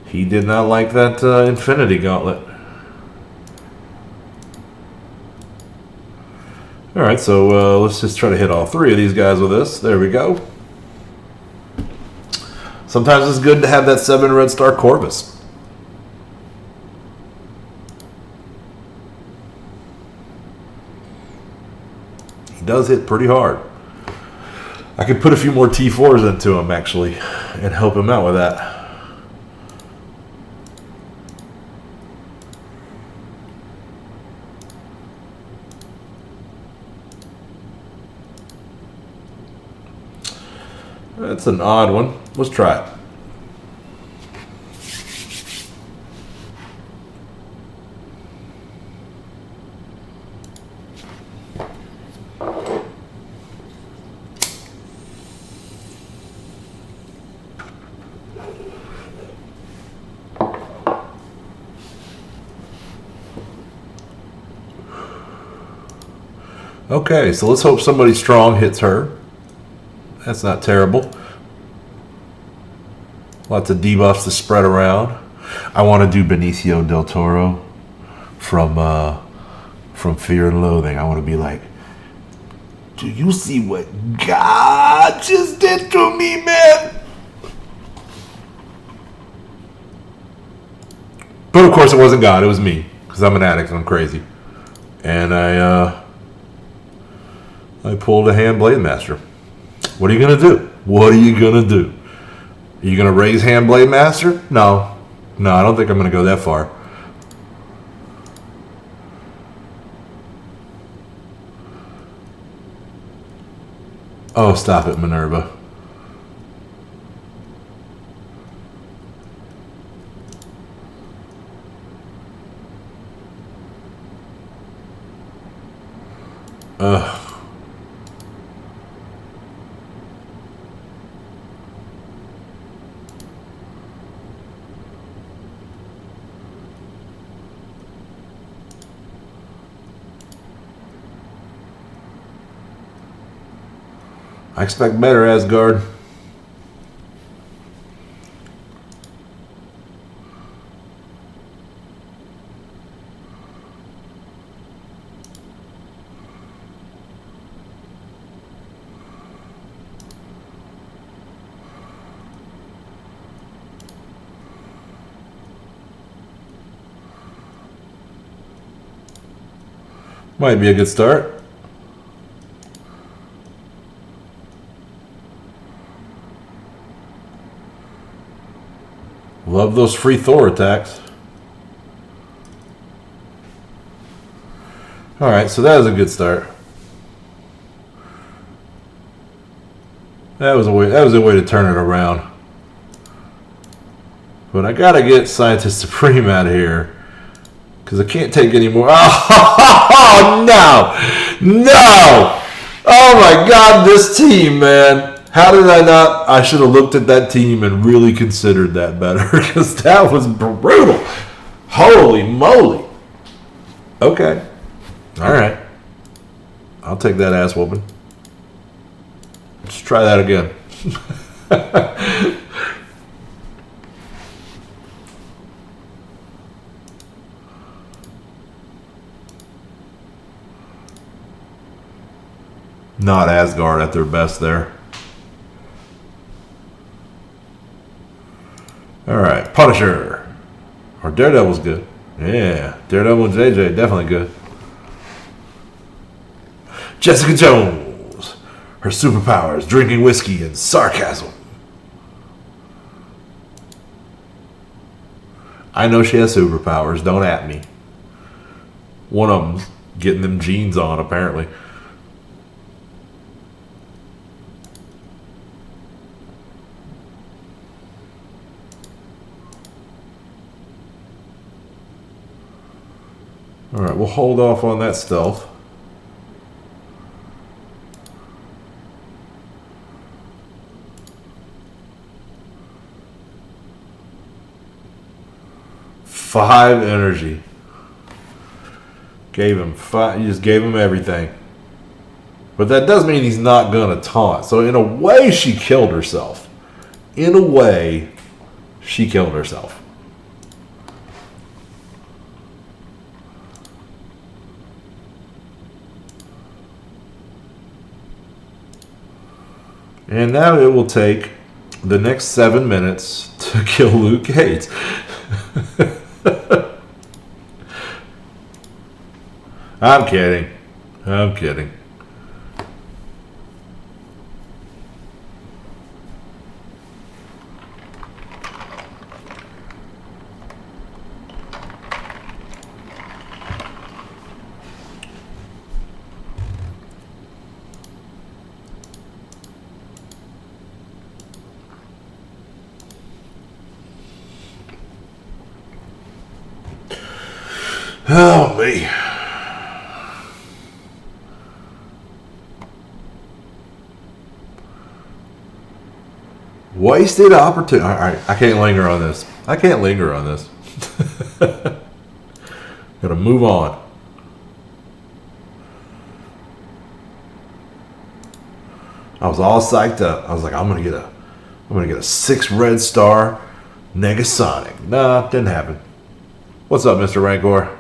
He did not like that infinity gauntlet. Alright, so let's just try to hit all three of these guys with this. There we go. Sometimes it's good to have that 7 red star Corvus. He does hit pretty hard. I could put a few more T4s into him, actually, and help him out with that. That's an odd one. Let's try it. Okay, so let's hope somebody strong hits her. That's not terrible. Lots of debuffs to spread around. I want to do Benicio del Toro from Fear and Loathing. I want to be like, do you see what God just did to me, man? But of course it wasn't God, it was me. Because I'm an addict and I'm crazy. And I pulled a Hand Blade Master. What are you going to do? What are you going to do? Are you going to raise Hand Blade Master? No. No, I don't think I'm going to go that far. Oh, stop it, Minerva. Ugh. I expect better, Asgard. Might be a good start. Love those free Thor attacks. Alright, so that was a good start. That was a way to turn it around. But I gotta get Scientist Supreme out of here. Because I can't take any more. Oh, no! No! Oh my god, this team, man. How did I not? I should have looked at that team and really considered that better. Because that was brutal. Holy moly. Okay. Alright. I'll take that ass whooping. Let's try that again. Not Asgard at their best there. Alright, Punisher. Or Daredevil's good. Yeah, Daredevil and JJ, definitely good. Jessica Jones. Her superpowers, drinking whiskey and sarcasm. I know she has superpowers, don't at me. One of them's getting them jeans on, apparently. Alright, we'll hold off on that stealth. Five energy. Gave him you just gave him everything. But that does mean he's not going to taunt. So in a way, she killed herself. In a way, she killed herself. And now it will take the next 7 minutes to kill Luke Cage. I'm kidding. I'm kidding. Oh, me. Wasted opportunity. All right, I can't linger on this. I can't linger on this. Gotta move on. I was all psyched up. I was like, I'm gonna get a 6 red star Negasonic. Nah, didn't happen. What's up, Mr. Rancor?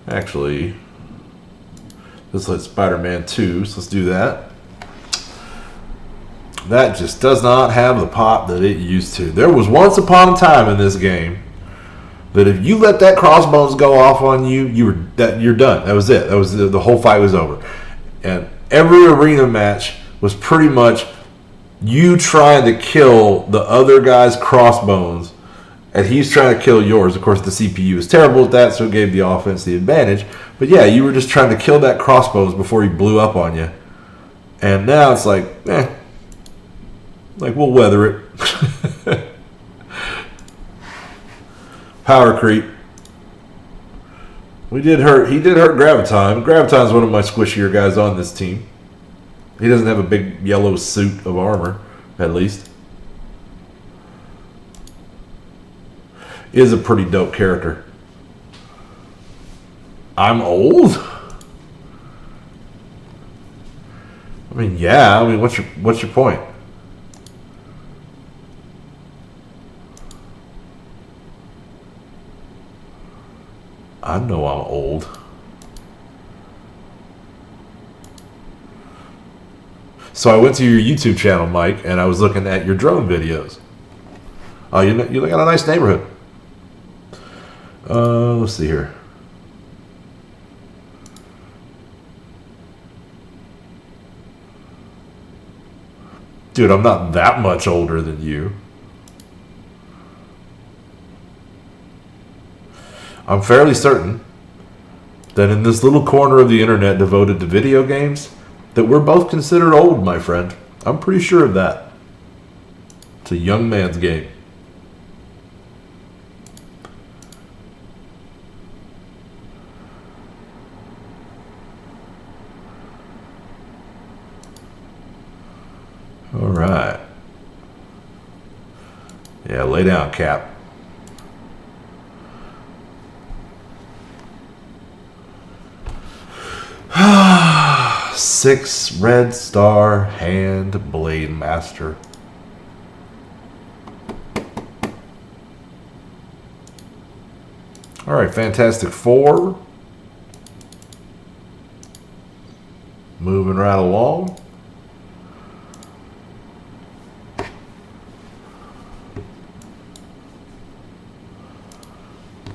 Actually, let's let Spider-Man 2, so let's do that. That just does not have the pop that it used to. There was once upon a time in this game that if you let that crossbones go off on you, you're done. That was it. That was the whole fight was over. And every arena match was pretty much you trying to kill the other guy's crossbones, and he's trying to kill yours. Of course, the CPU is terrible at that, so it gave the offense the advantage. But yeah, you were just trying to kill that crossbones before he blew up on you. And now it's like, like we'll weather it. Power creep. He did hurt Graviton. Graviton's one of my squishier guys on this team. He doesn't have a big yellow suit of armor, at least. Is a pretty dope character. I'm old? I mean, yeah. I mean, what's your point? I know I'm old. So I went to your YouTube channel, Mike, and I was looking at your drone videos. Oh, you got a nice neighborhood. Let's see here. Dude, I'm not that much older than you. I'm fairly certain that in this little corner of the internet devoted to video games, that we're both considered old, my friend. I'm pretty sure of that. It's a young man's game. All right. Yeah, lay down, Cap. Six red star hand blade master. All right, Fantastic Four. Moving right along.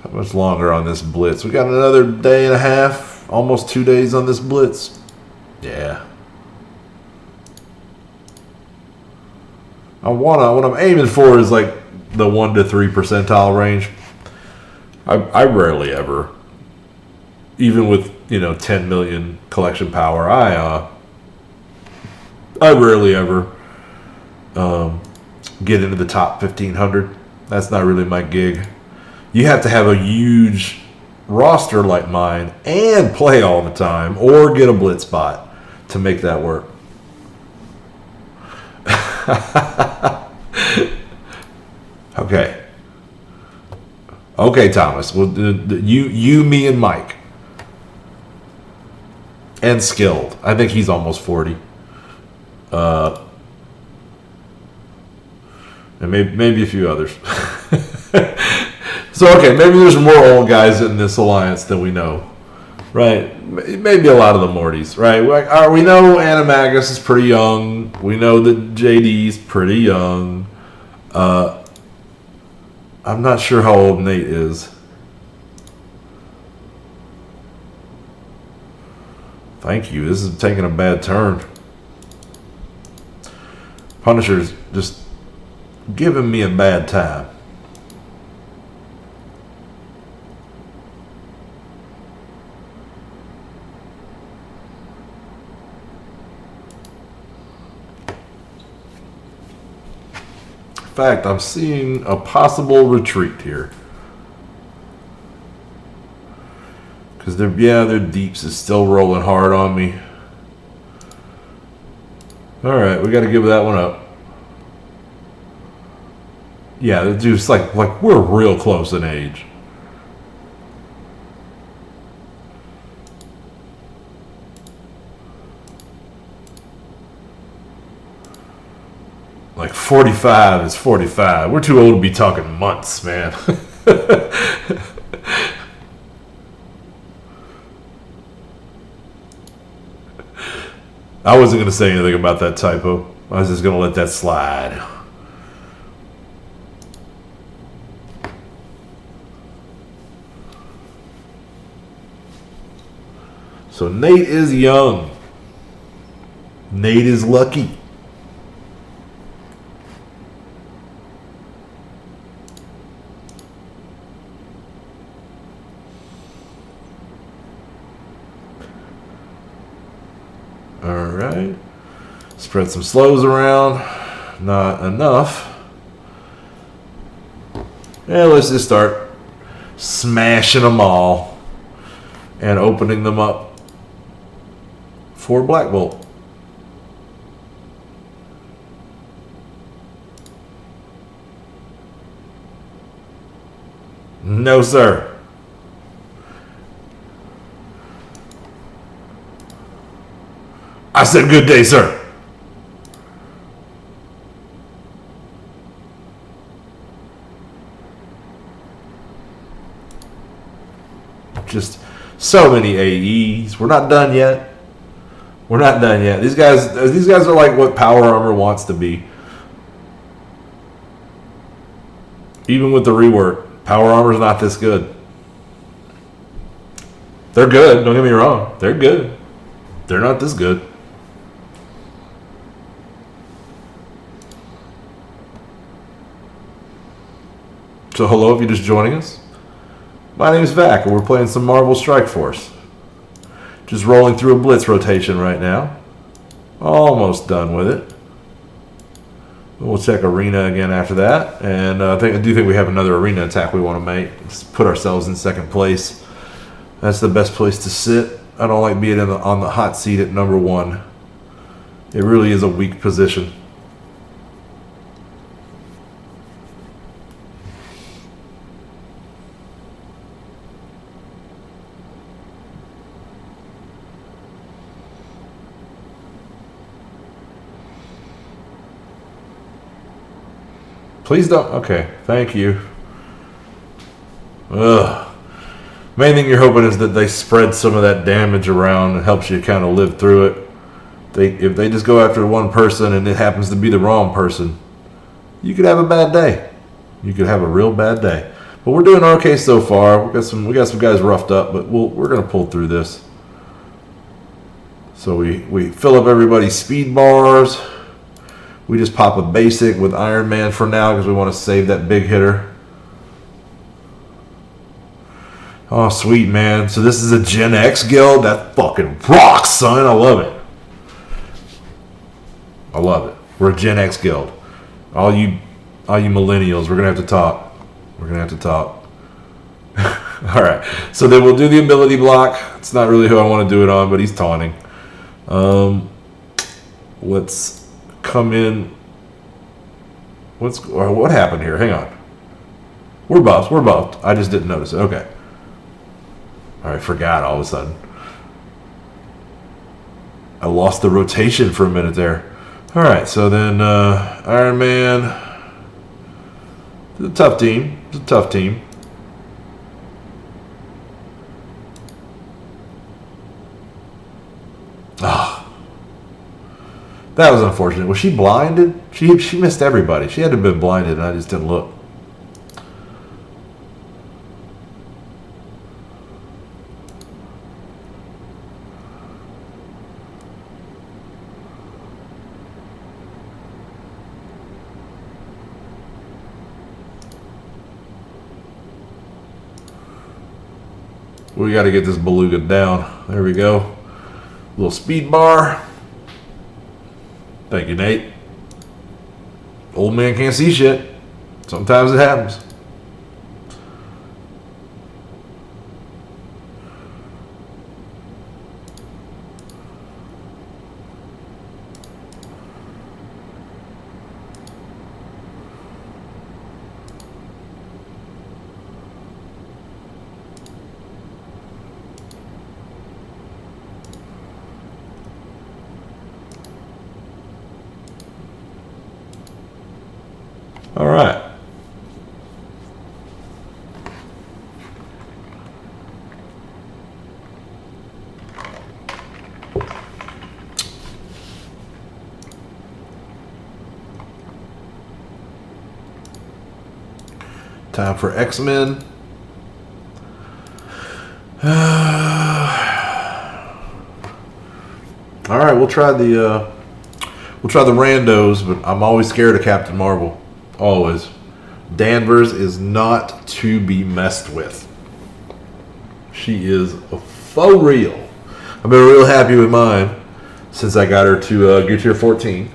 How much longer on this blitz? We got another day and a half, almost 2 days on this blitz. Yeah. What I'm aiming for is like the 1 to 3 percentile range. I rarely ever, even with 10 million collection power. I rarely ever get into the top 1500. That's not really my gig. You have to have a huge roster like mine and play all the time or get a blitz spot to make that work. Okay, Thomas. Well, you, me, and Mike, and Skilled. I think he's almost 40. And maybe a few others. So okay, maybe there's more old guys in this alliance than we know, right? Maybe a lot of the Mortys, right? We know Animagus is pretty young. We know that JD's pretty young. I'm not sure how old Nate is. Thank you. This is taking a bad turn. Punisher's just giving me a bad time. In fact, I'm seeing a possible retreat here. Because their deeps is still rolling hard on me. Alright, we got to give that one up. Yeah, the dude's like we're real close in age. Like 45 is 45. We're too old to be talking months, man. I wasn't going to say anything about that typo. I was just going to let that slide. So Nate is young. Nate is lucky. Alright. Spread some slows around. Not enough. Yeah, let's just start smashing them all and opening them up for Black Bolt. No, sir. I said good day, sir. Just so many AEs. We're not done yet. We're not done yet. These guys are like what Power Armor wants to be. Even with the rework, Power Armor's not this good. They're good, don't get me wrong. They're good. They're not this good. So hello, if you're just joining us. My name is Vac, and we're playing some Marvel Strike Force. Just rolling through a blitz rotation right now. Almost done with it. We'll check arena again after that, and I do think we have another arena attack we want to make. Just put ourselves in second place. That's the best place to sit. I don't like being on the hot seat at number 1. It really is a weak position. Please don't. Okay, thank you. Ugh. Main thing you're hoping is that they spread some of that damage around and helps you kind of live through it. If they just go after one person and it happens to be the wrong person, you could have a bad day. You could have a real bad day. But we're doing okay so far. We got some guys roughed up, but we're gonna pull through this. So we fill up everybody's speed bars. We just pop a basic with Iron Man for now because we want to save that big hitter. Oh, sweet, man. So this is a Gen X guild? That fucking rocks, son. I love it. I love it. We're a Gen X guild. All you millennials, we're going to have to talk. We're going to have to talk. All right. So then we'll do the ability block. It's not really who I want to do it on, but he's taunting. Let's come in. What happened here? Hang on. We're buffed. We're buffed. I just didn't notice it. Okay. All right. Forgot all of a sudden. I lost the rotation for a minute there. All right. So then Iron Man. It's a tough team. It's a tough team. Ah, that was unfortunate. Was she blinded? She missed everybody. She had to have been blinded, and I just didn't look. We got to get this beluga down. There we go. Little speed bar. Thank you, Nate. Old man can't see shit. Sometimes it happens. All right. Time for X-Men. All right, we'll try the randos, but I'm always scared of Captain Marvel. Always. Danvers is not to be messed with. She is for real. I've been real happy with mine since I got her to Gear Tier 14.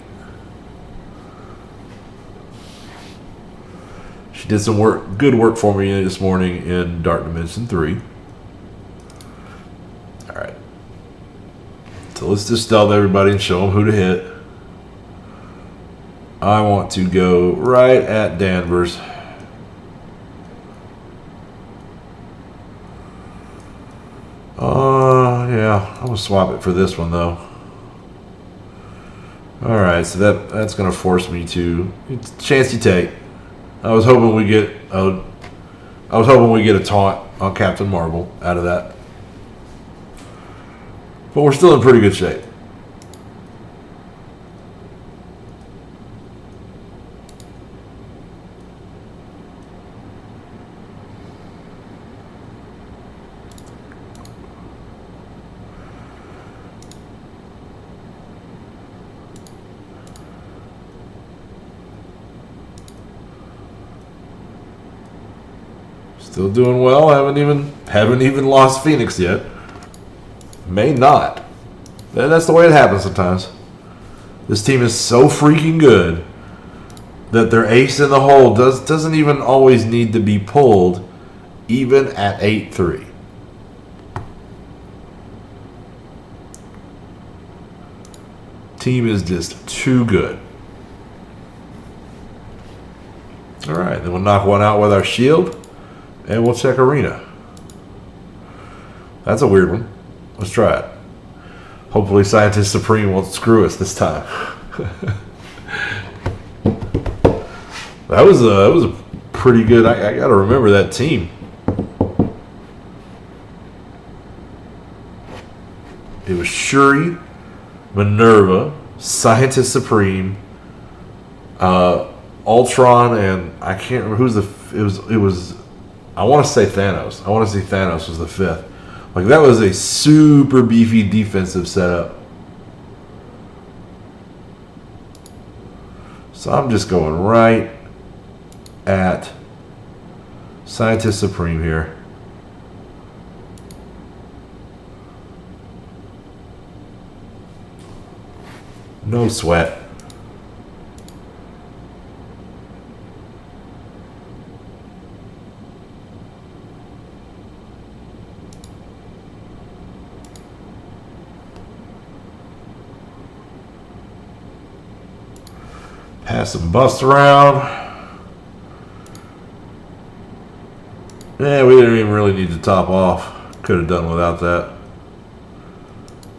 She did some good work for me this morning in Dark Dimension 3. Alright. So let's just stealth everybody and show them who to hit. I want to go right at Danvers. Yeah, I'm gonna swap it for this one though. All right, so that's gonna force me to. It's a chance you take. I was hoping we get a taunt on Captain Marvel out of that, but we're still in pretty good shape. Still doing well. Haven't even lost Phoenix yet. May not. That's the way it happens sometimes. This team is so freaking good that their ace in the hole doesn't even always need to be pulled, even at 8-3. Team is just too good. All right, then we'll knock one out with our shield. And we'll check Arena. That's a weird one. Let's try it. Hopefully Scientist Supreme won't screw us this time. That was a pretty good. I got to remember that team. It was Shuri, Minerva, Scientist Supreme, Ultron, and I can't remember who's the. It was. I want to say Thanos. I want to say Thanos was the fifth. Like, that was a super beefy defensive setup. So I'm just going right at Scientist Supreme here. No sweat. Pass some buffs around. Yeah, we didn't even really need to top off. Could have done without that.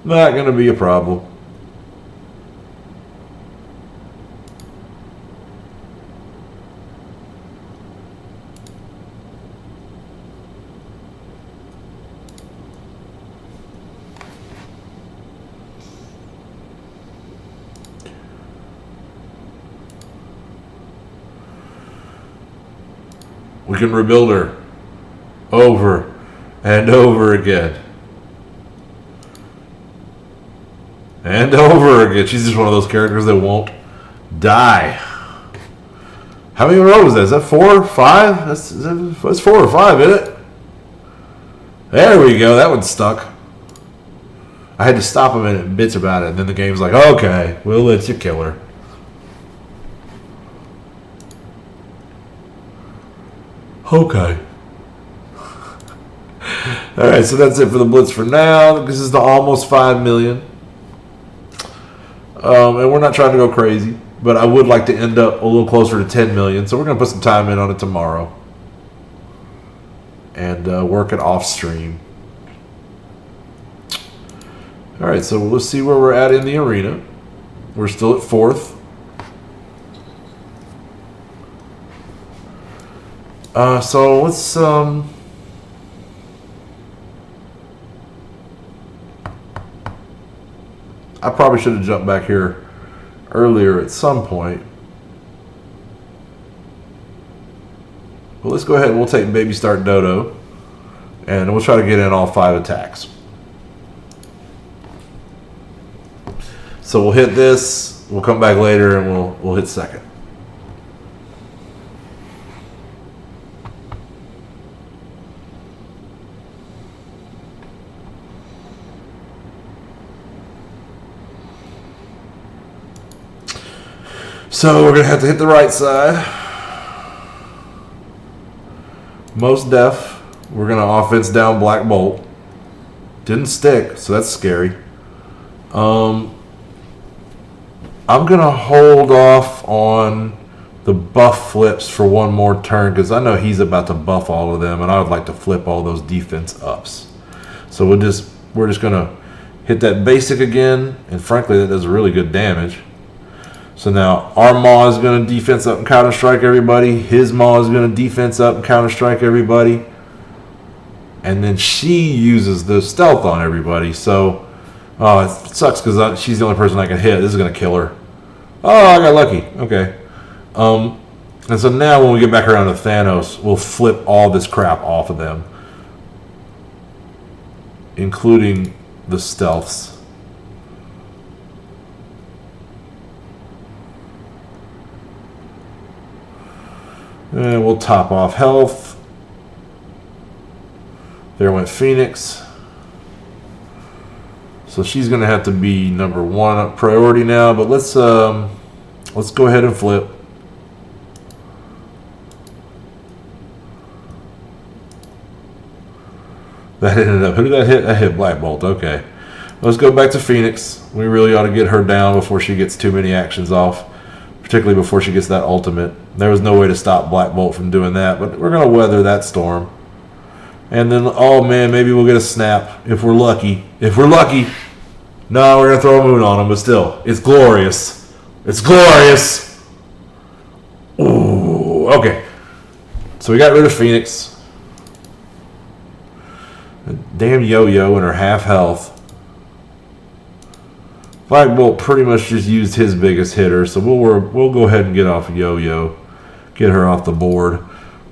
Not going to be a problem. We can rebuild her over and over again. And over again. She's just one of those characters that won't die. How many in a row is that? Is that 4 or 5? That's 4 or 5, isn't it? There we go. That one stuck. I had to stop him and bitch about it. And then the game's like, okay, we'll let you kill her. Okay. Alright, so that's it for the Blitz for now. This is the almost 5 million. And we're not trying to go crazy, but I would like to end up a little closer to 10 million. So we're going to put some time in on it tomorrow. And work it off stream. Alright, so let's see where we're at in the arena. We're still at 4th. So let's I probably should have jumped back here earlier at some point. Well, let's go ahead and we'll take Baby Start Dodo and we'll try to get in all 5 attacks. So we'll hit this, we'll come back later and we'll hit second. So we're going to have to hit the right side. Most def. We're going to offense down Black Bolt. Didn't stick, so that's scary. I'm going to hold off on the buff flips for one more turn because I know he's about to buff all of them and I would like to flip all those defense ups. So we're just going to hit that basic again, and frankly that does really good damage. So now our Maw is going to defense up and counter strike everybody. His Maw is going to defense up and counter strike everybody. And then she uses the stealth on everybody. So it sucks because she's the only person I can hit. This is going to kill her. Oh, I got lucky. Okay. And so now when we get back around to Thanos, we'll flip all this crap off of them, including the stealths. And we'll top off health. There went Phoenix. So she's going to have to be number 1 priority now. But let's go ahead and flip. That ended up. Who did that hit? That hit Black Bolt. Okay. Let's go back to Phoenix. We really ought to get her down before she gets too many actions off. Particularly before she gets that ultimate. There was no way to stop Black Bolt from doing that, but we're going to weather that storm. And then, oh man, maybe we'll get a snap if we're lucky. If we're lucky. No, we're going to throw a moon on them, but still, it's glorious. It's glorious. Ooh, okay. So we got rid of Phoenix. Damn Yo-Yo and her half health. Black Bolt pretty much just used his biggest hitter, so we'll go ahead and get off Yo-Yo, get her off the board.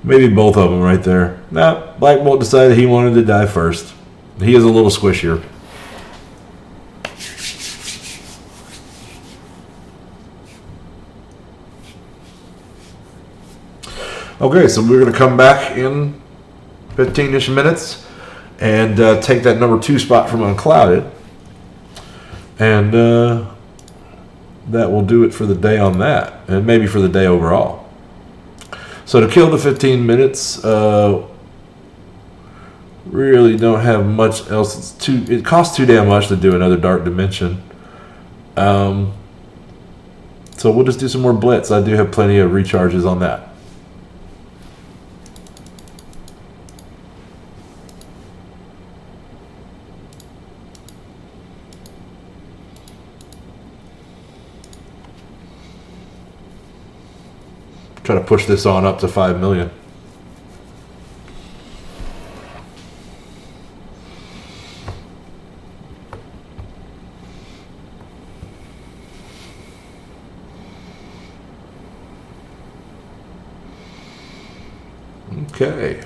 Maybe both of them right there. Nah, Black Bolt decided he wanted to die first. He is a little squishier. Okay, so we're going to come back in 15-ish minutes and take that number 2 spot from Unclouded. And that will do it for the day on that, and maybe for the day overall. So to kill the 15 minutes, really don't have much else. It costs too damn much to do another Dark Dimension. So we'll just do some more Blitz. I do have plenty of recharges on that. Try to push this on up to 5 million. Okay.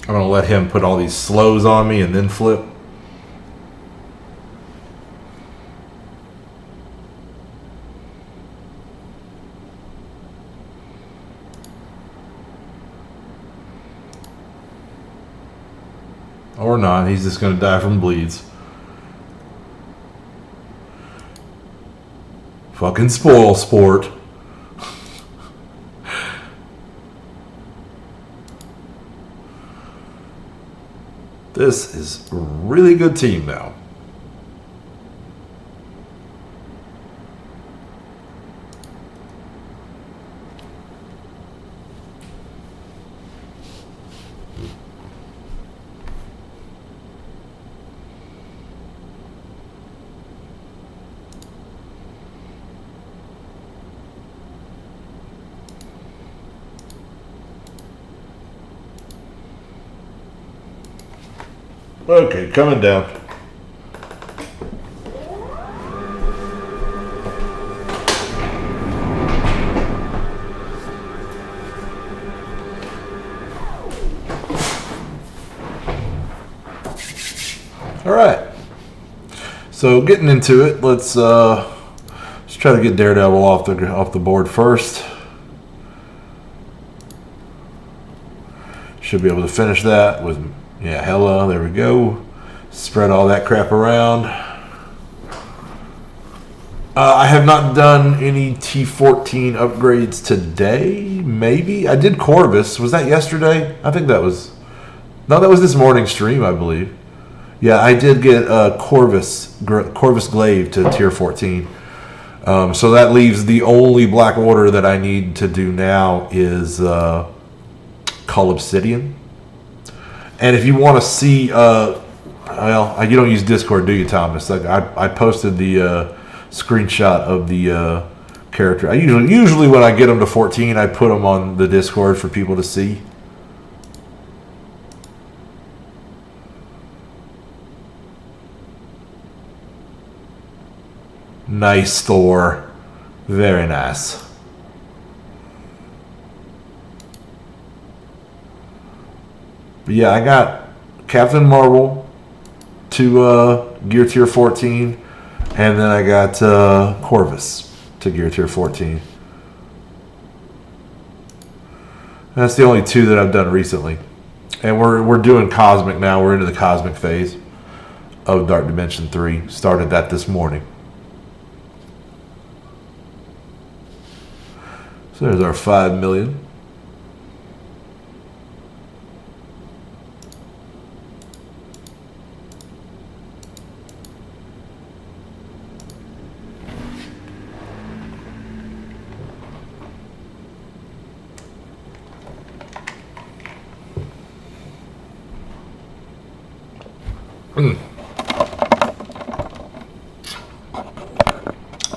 I'm going to let him put all these slows on me and then flip. Or not, he's just going to die from bleeds. Fucking spoil sport. This is a really good team now. Okay, coming down. All right. So getting into it, let's try to get Daredevil off the board first. Should be able to finish that with. Yeah, hello, there we go. Spread all that crap around. I have not done any T14 upgrades today, maybe. I did Corvus. Was that yesterday? I think that was... No, that was this morning's stream, I believe. Yeah, I did get Corvus Glaive to tier 14. So that leaves the only Black Order that I need to do now is Cull Obsidian. And if you want to see, well, you don't use Discord, do you, Thomas? Like I posted the screenshot of the character. I usually when I get them to 14, I put them on the Discord for people to see. Nice Thor, very nice. But yeah, I got Captain Marvel to gear tier 14, and then I got Corvus to gear tier 14. That's the only two that I've done recently. And we're doing Cosmic now. We're into the Cosmic phase of Dark Dimension 3. Started that this morning. So there's our 5 million.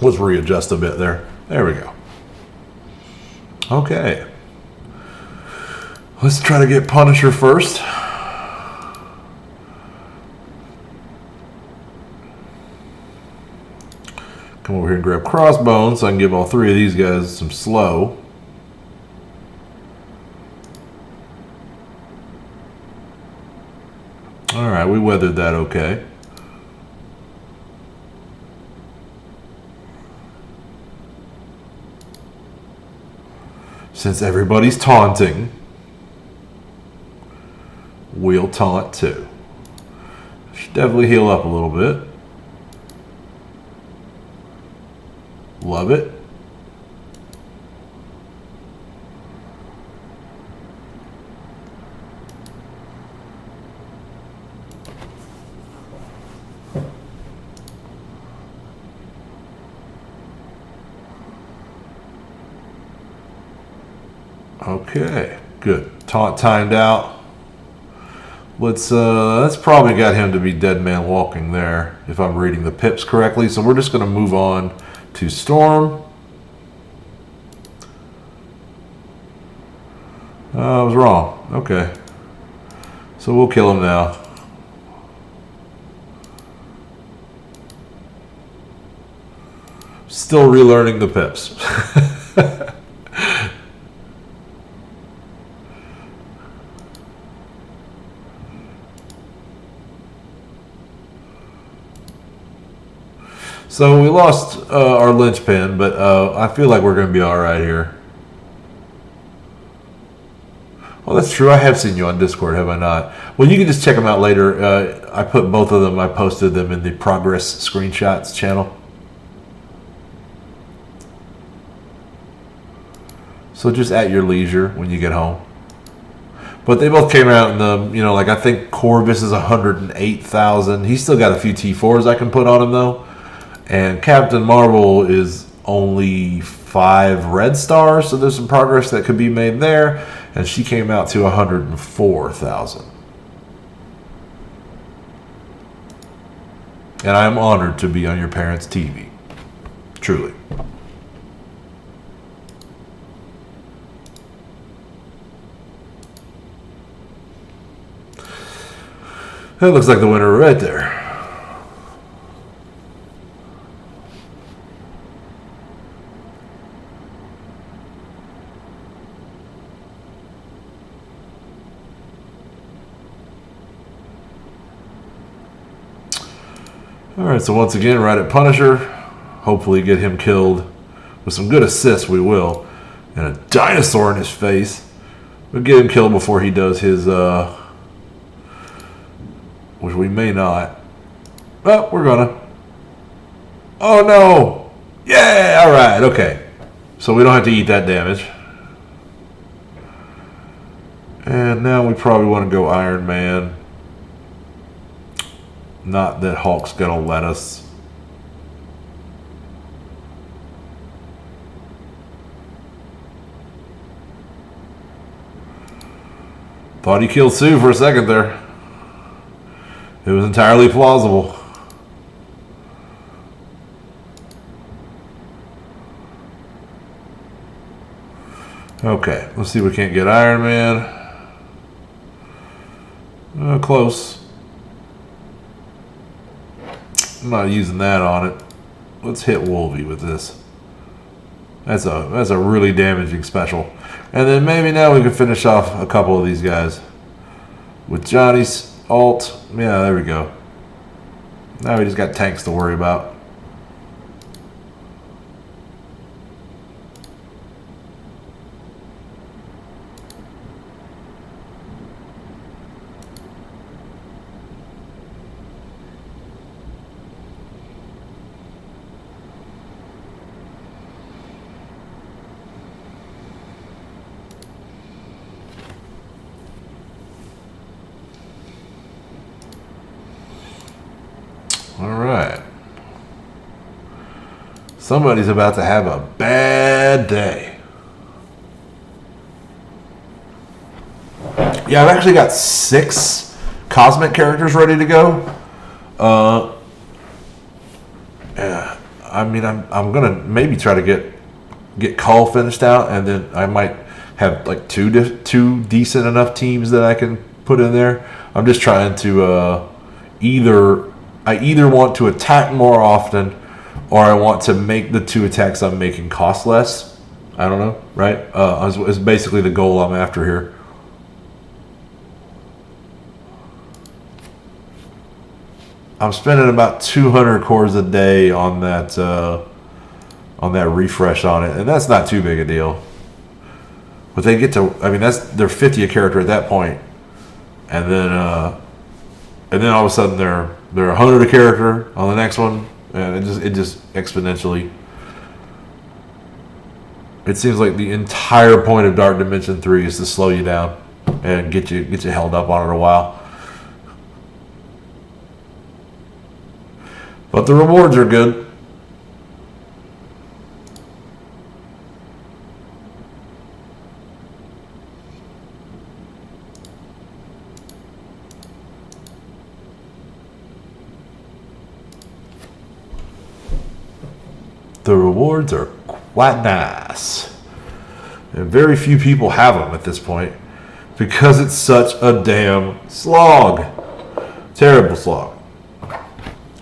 Let's readjust a bit there. There we go. Okay. Let's try to get Punisher first. Come over here and grab Crossbones so I can give all three of these guys some slow. Alright, we weathered that okay. Since everybody's taunting, we'll taunt too. Should definitely heal up a little bit. Love it. Okay, good. Taunt timed out. That's probably got him to be dead man walking there, if I'm reading the pips correctly. So we're just going to move on to Storm. I was wrong. Okay. So we'll kill him now. Still relearning the pips. So we lost our linchpin, but I feel like we're going to be all right here. Well, that's true. I have seen you on Discord, have I not? Well, you can just check them out later. I put both of them. I posted them in the progress screenshots channel. So just at your leisure when you get home. But they both came out in the, you know, like I think Corvus is 108,000. He's still got a few T4s I can put on him though. And Captain Marvel is only 5 red stars, so there's some progress that could be made there. And she came out to 104,000. And I am honored to be on your parents' TV. Truly. That looks like the winner right there. Alright, so once again, right at Punisher. Hopefully get him killed. With some good assists, we will. And a dinosaur in his face. We'll get him killed before he does his, which we may not. But we're gonna. Oh no! Yeah! Alright, okay. So we don't have to eat that damage. And now we probably want to go Iron Man. Not that Hulk's gonna let us. Thought he killed Sue for a second there. It was entirely plausible. Okay, let's see if we can't get Iron Man. Close. I'm not using that on it. Let's hit Wolvie with this. That's a really damaging special. And then maybe now we can finish off a couple of these guys. With Johnny's ult. Yeah, there we go. Now we just got tanks to worry about. Alright. Somebody's about to have a bad day. Yeah, I've actually got 6 cosmic characters ready to go. Yeah, I mean, I'm gonna maybe try to get Cull finished out, and then I might have like two decent enough teams that I can put in there. I'm just trying to I either want to attack more often, or I want to make the 2 attacks I'm making cost less. I don't know, right? Is basically the goal I'm after here. I'm spending about 200 cores a day on that refresh on it, and that's not too big a deal. But they get to, I mean, they're 50 a character at that point, and then all of a sudden they're 100 a character on the next one, and it just exponentially. It seems like the entire point of Dark Dimension 3 is to slow you down and get you held up on it a while. But the rewards are good. The rewards are quite nice. And very few people have them at this point because it's such a damn slog. Terrible slog.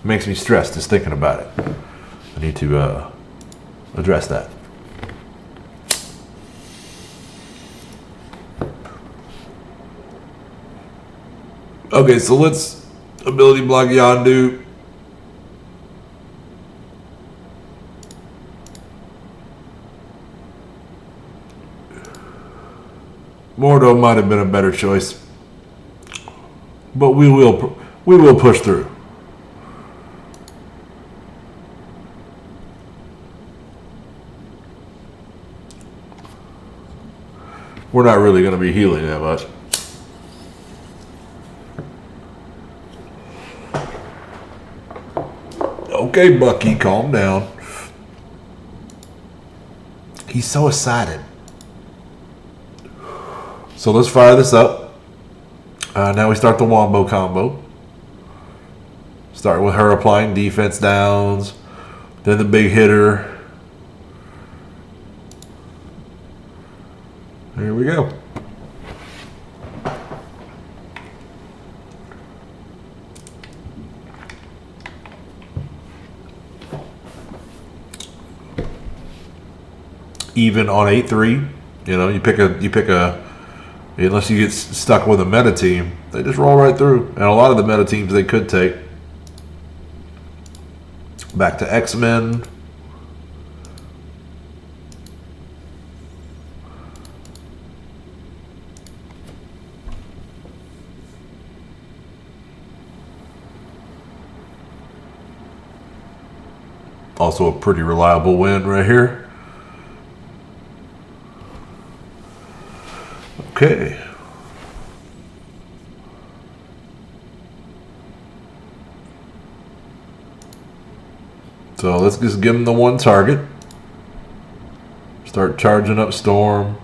Makes me stressed just thinking about it. I need to address that. Okay, so let's ability block Yondu. Mordo might have been a better choice, but we will push through. We're not really going to be healing that much. Okay, Bucky, calm down. He's so excited. So let's fire this up. Now we start the Wombo combo. Start with her applying defense downs. Then the big hitter. Here we go. Even on 8-3, you know, you pick a unless you get stuck with a meta team, they just roll right through. And a lot of the meta teams they could take. Back to X-Men. Also a pretty reliable win right here. Okay. So let's just give him the one target. Start charging up Storm.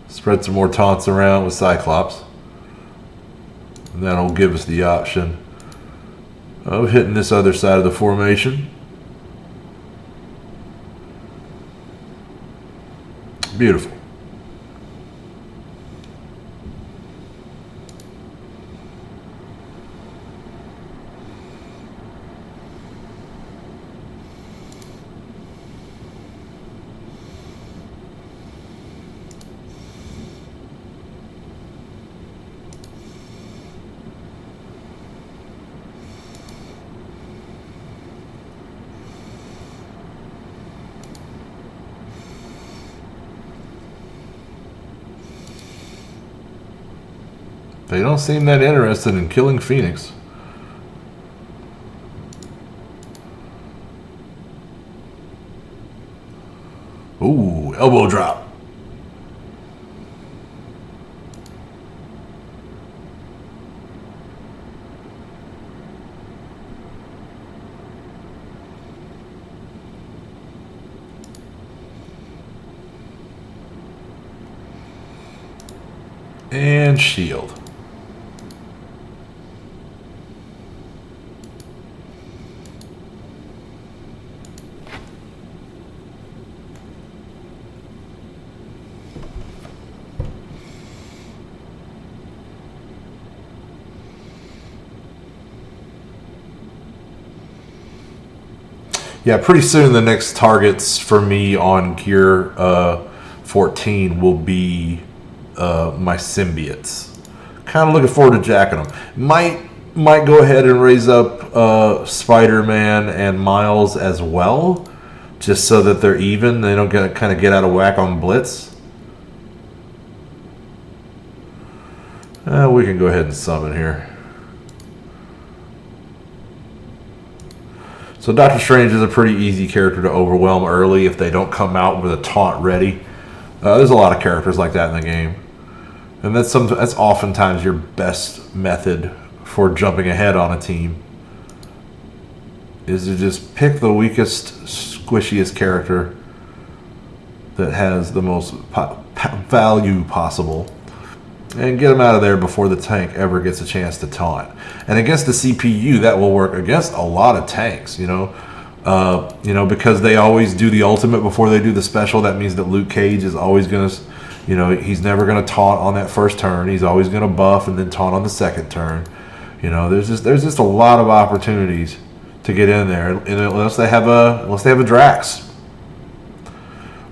Spread some more taunts around with Cyclops. And that'll give us the option of hitting this other side of the formation. Beautiful. They don't seem that interested in killing Phoenix. Ooh, elbow drop. And shield. Yeah, pretty soon the next targets for me on Gear 14 will be my symbiotes. Kind of looking forward to jacking them. Might go ahead and raise up Spider-Man and Miles as well, just so that they're even. They don't kind of get out of whack on Blitz. We can go ahead and summon here. So Doctor Strange is a pretty easy character to overwhelm early if they don't come out with a taunt ready. There's a lot of characters like that in the game. And that's oftentimes your best method for jumping ahead on a team. Is to just pick the weakest, squishiest character that has the most value possible and get them out of there before the tank ever gets a chance to taunt. And against the CPU, that will work against a lot of tanks, because they always do the ultimate before they do the special. That means that Luke Cage is always going to, he's never going to taunt on that first turn. He's always going to buff and then taunt on the second turn. There's just a lot of opportunities to get in there, and unless they have a Drax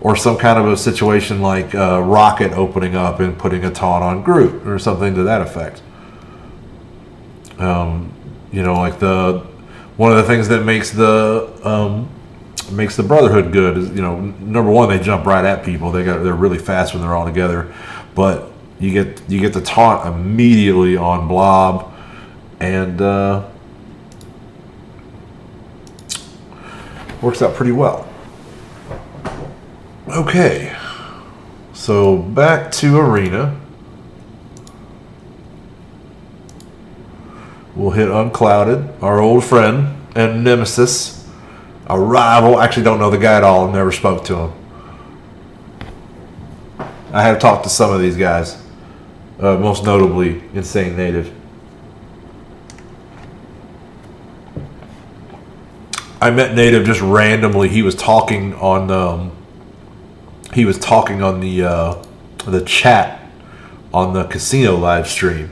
or some kind of a situation like Rocket opening up and putting a taunt on Groot or something to that effect. Like one of the things that makes the Brotherhood good is, number one, they jump right at people. They're really fast when they're all together, but you get the taunt immediately on Blob, and works out pretty well. Okay, so back to Arena. We'll hit Unclouded, our old friend and nemesis, a rival. Actually, don't know the guy at all. Never spoke to him. I have talked to some of these guys, most notably Insane Native. I met Native just randomly. He was talking on the chat on the casino live stream,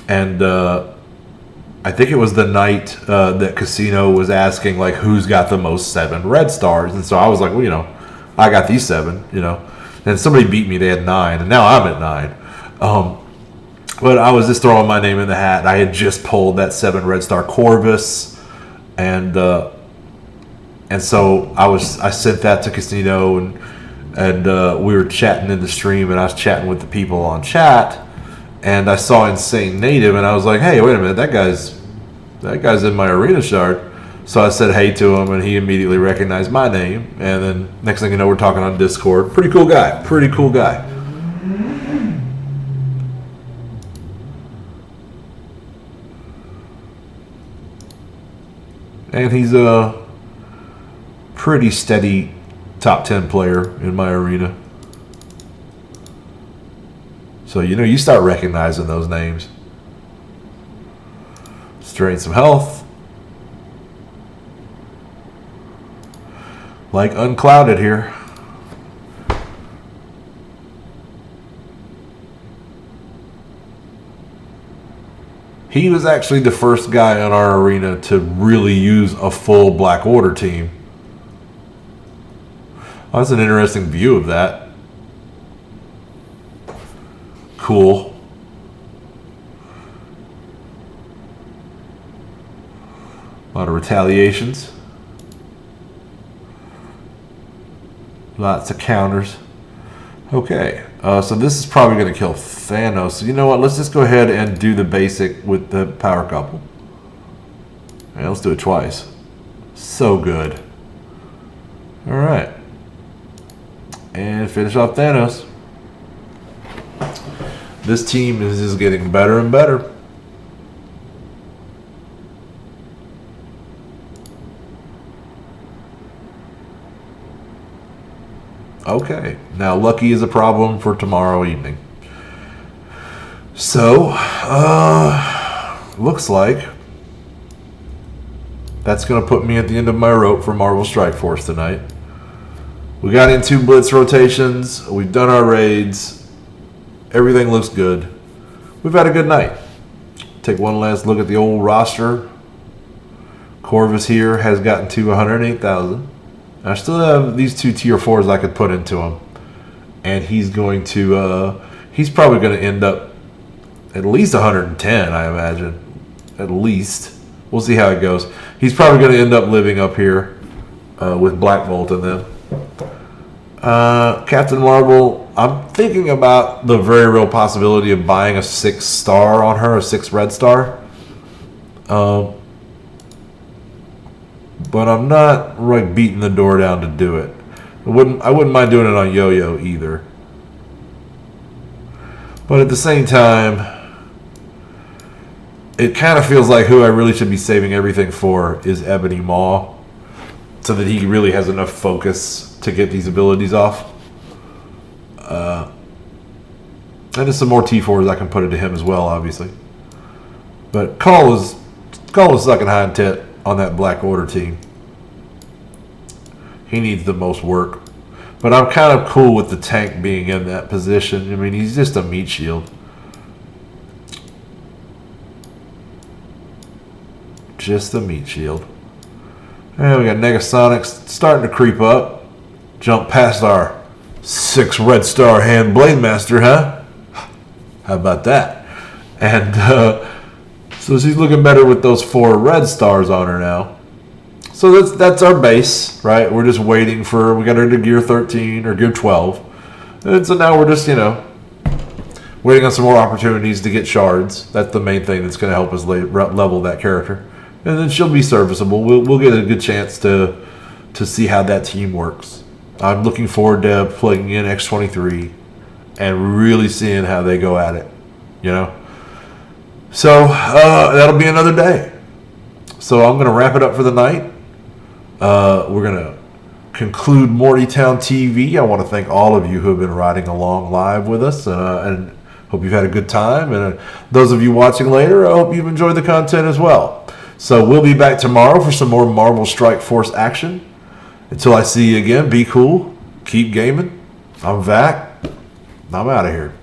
and I think it was the night that Casino was asking like who's got the most 7 red stars, and so I was like, well, I got these 7, and somebody beat me. They had 9, and now I'm at 9. But I was just throwing my name in the hat. I had just pulled that 7 red star Corvus. And so I sent that to Casino, and we were chatting in the stream, and I was chatting with the people on chat, and I saw Insane Native, and I was like, hey, wait a minute, that guy's in my arena shard. So I said hey to him, and he immediately recognized my name, and then next thing you know, we're talking on Discord. Pretty cool guy. And he's a pretty steady top 10 player in my arena. So, you start recognizing those names. Let's drain some health. Like Unclouded here. He was actually the first guy in our arena to really use a full Black Order team. Oh, that's an interesting view of that. Cool. A lot of retaliations. Lots of counters. Okay. So this is probably going to kill Thanos. So you know what? Let's just go ahead and do the basic with the power couple. Okay, let's do it twice. So good. All right. And finish off Thanos. This team is just getting better and better. Okay, now Lucky is a problem for tomorrow evening. So, looks like that's going to put me at the end of my rope for Marvel Strike Force tonight. We got in 2 blitz rotations. We've done our raids. Everything looks good. We've had a good night. Take one last look at the old roster. Corvus here has gotten to 108,000. I still have these 2 tier 4s I could put into him, and he's going to he's probably going to end up at least 110, I imagine. At least. We'll see how it goes. He's probably going to end up living up here with Black Bolt and them. Captain Marvel, I'm thinking about the very real possibility of buying a 6-star on her, a 6 red star. But I'm not like beating the door down to do it. I wouldn't mind doing it on Yo-Yo either. But at the same time, it kind of feels like who I really should be saving everything for is Ebony Maw, so that he really has enough focus to get these abilities off. And there's some more T4s I can put into him as well, obviously. But Call was sucking high and tit on that Black Order team. He needs the most work. But I'm kind of cool with the tank being in that position. I mean, he's just a meat shield. Just a meat shield. And we got Negasonics starting to creep up. Jump past our 6 red star hand Blade Master, huh? How about that? And so she's looking better with those 4 red stars on her now. So that's our base, right? We're just waiting for, we got her to gear 13 or gear 12. And so now we're just, waiting on some more opportunities to get shards. That's the main thing that's going to help us level that character. And then she'll be serviceable. We'll get a good chance to see how that team works. I'm looking forward to plugging in X23 and really seeing how they go at it, So that'll be another day. So I'm going to wrap it up for the night. We're going to conclude Mortytown TV. I want to thank all of you who have been riding along live with us, and hope you've had a good time. And those of you watching later, I hope you've enjoyed the content as well. So we'll be back tomorrow for some more Marvel Strike Force action. Until I see you again, be cool, keep gaming. I'm Vac. I'm out of here.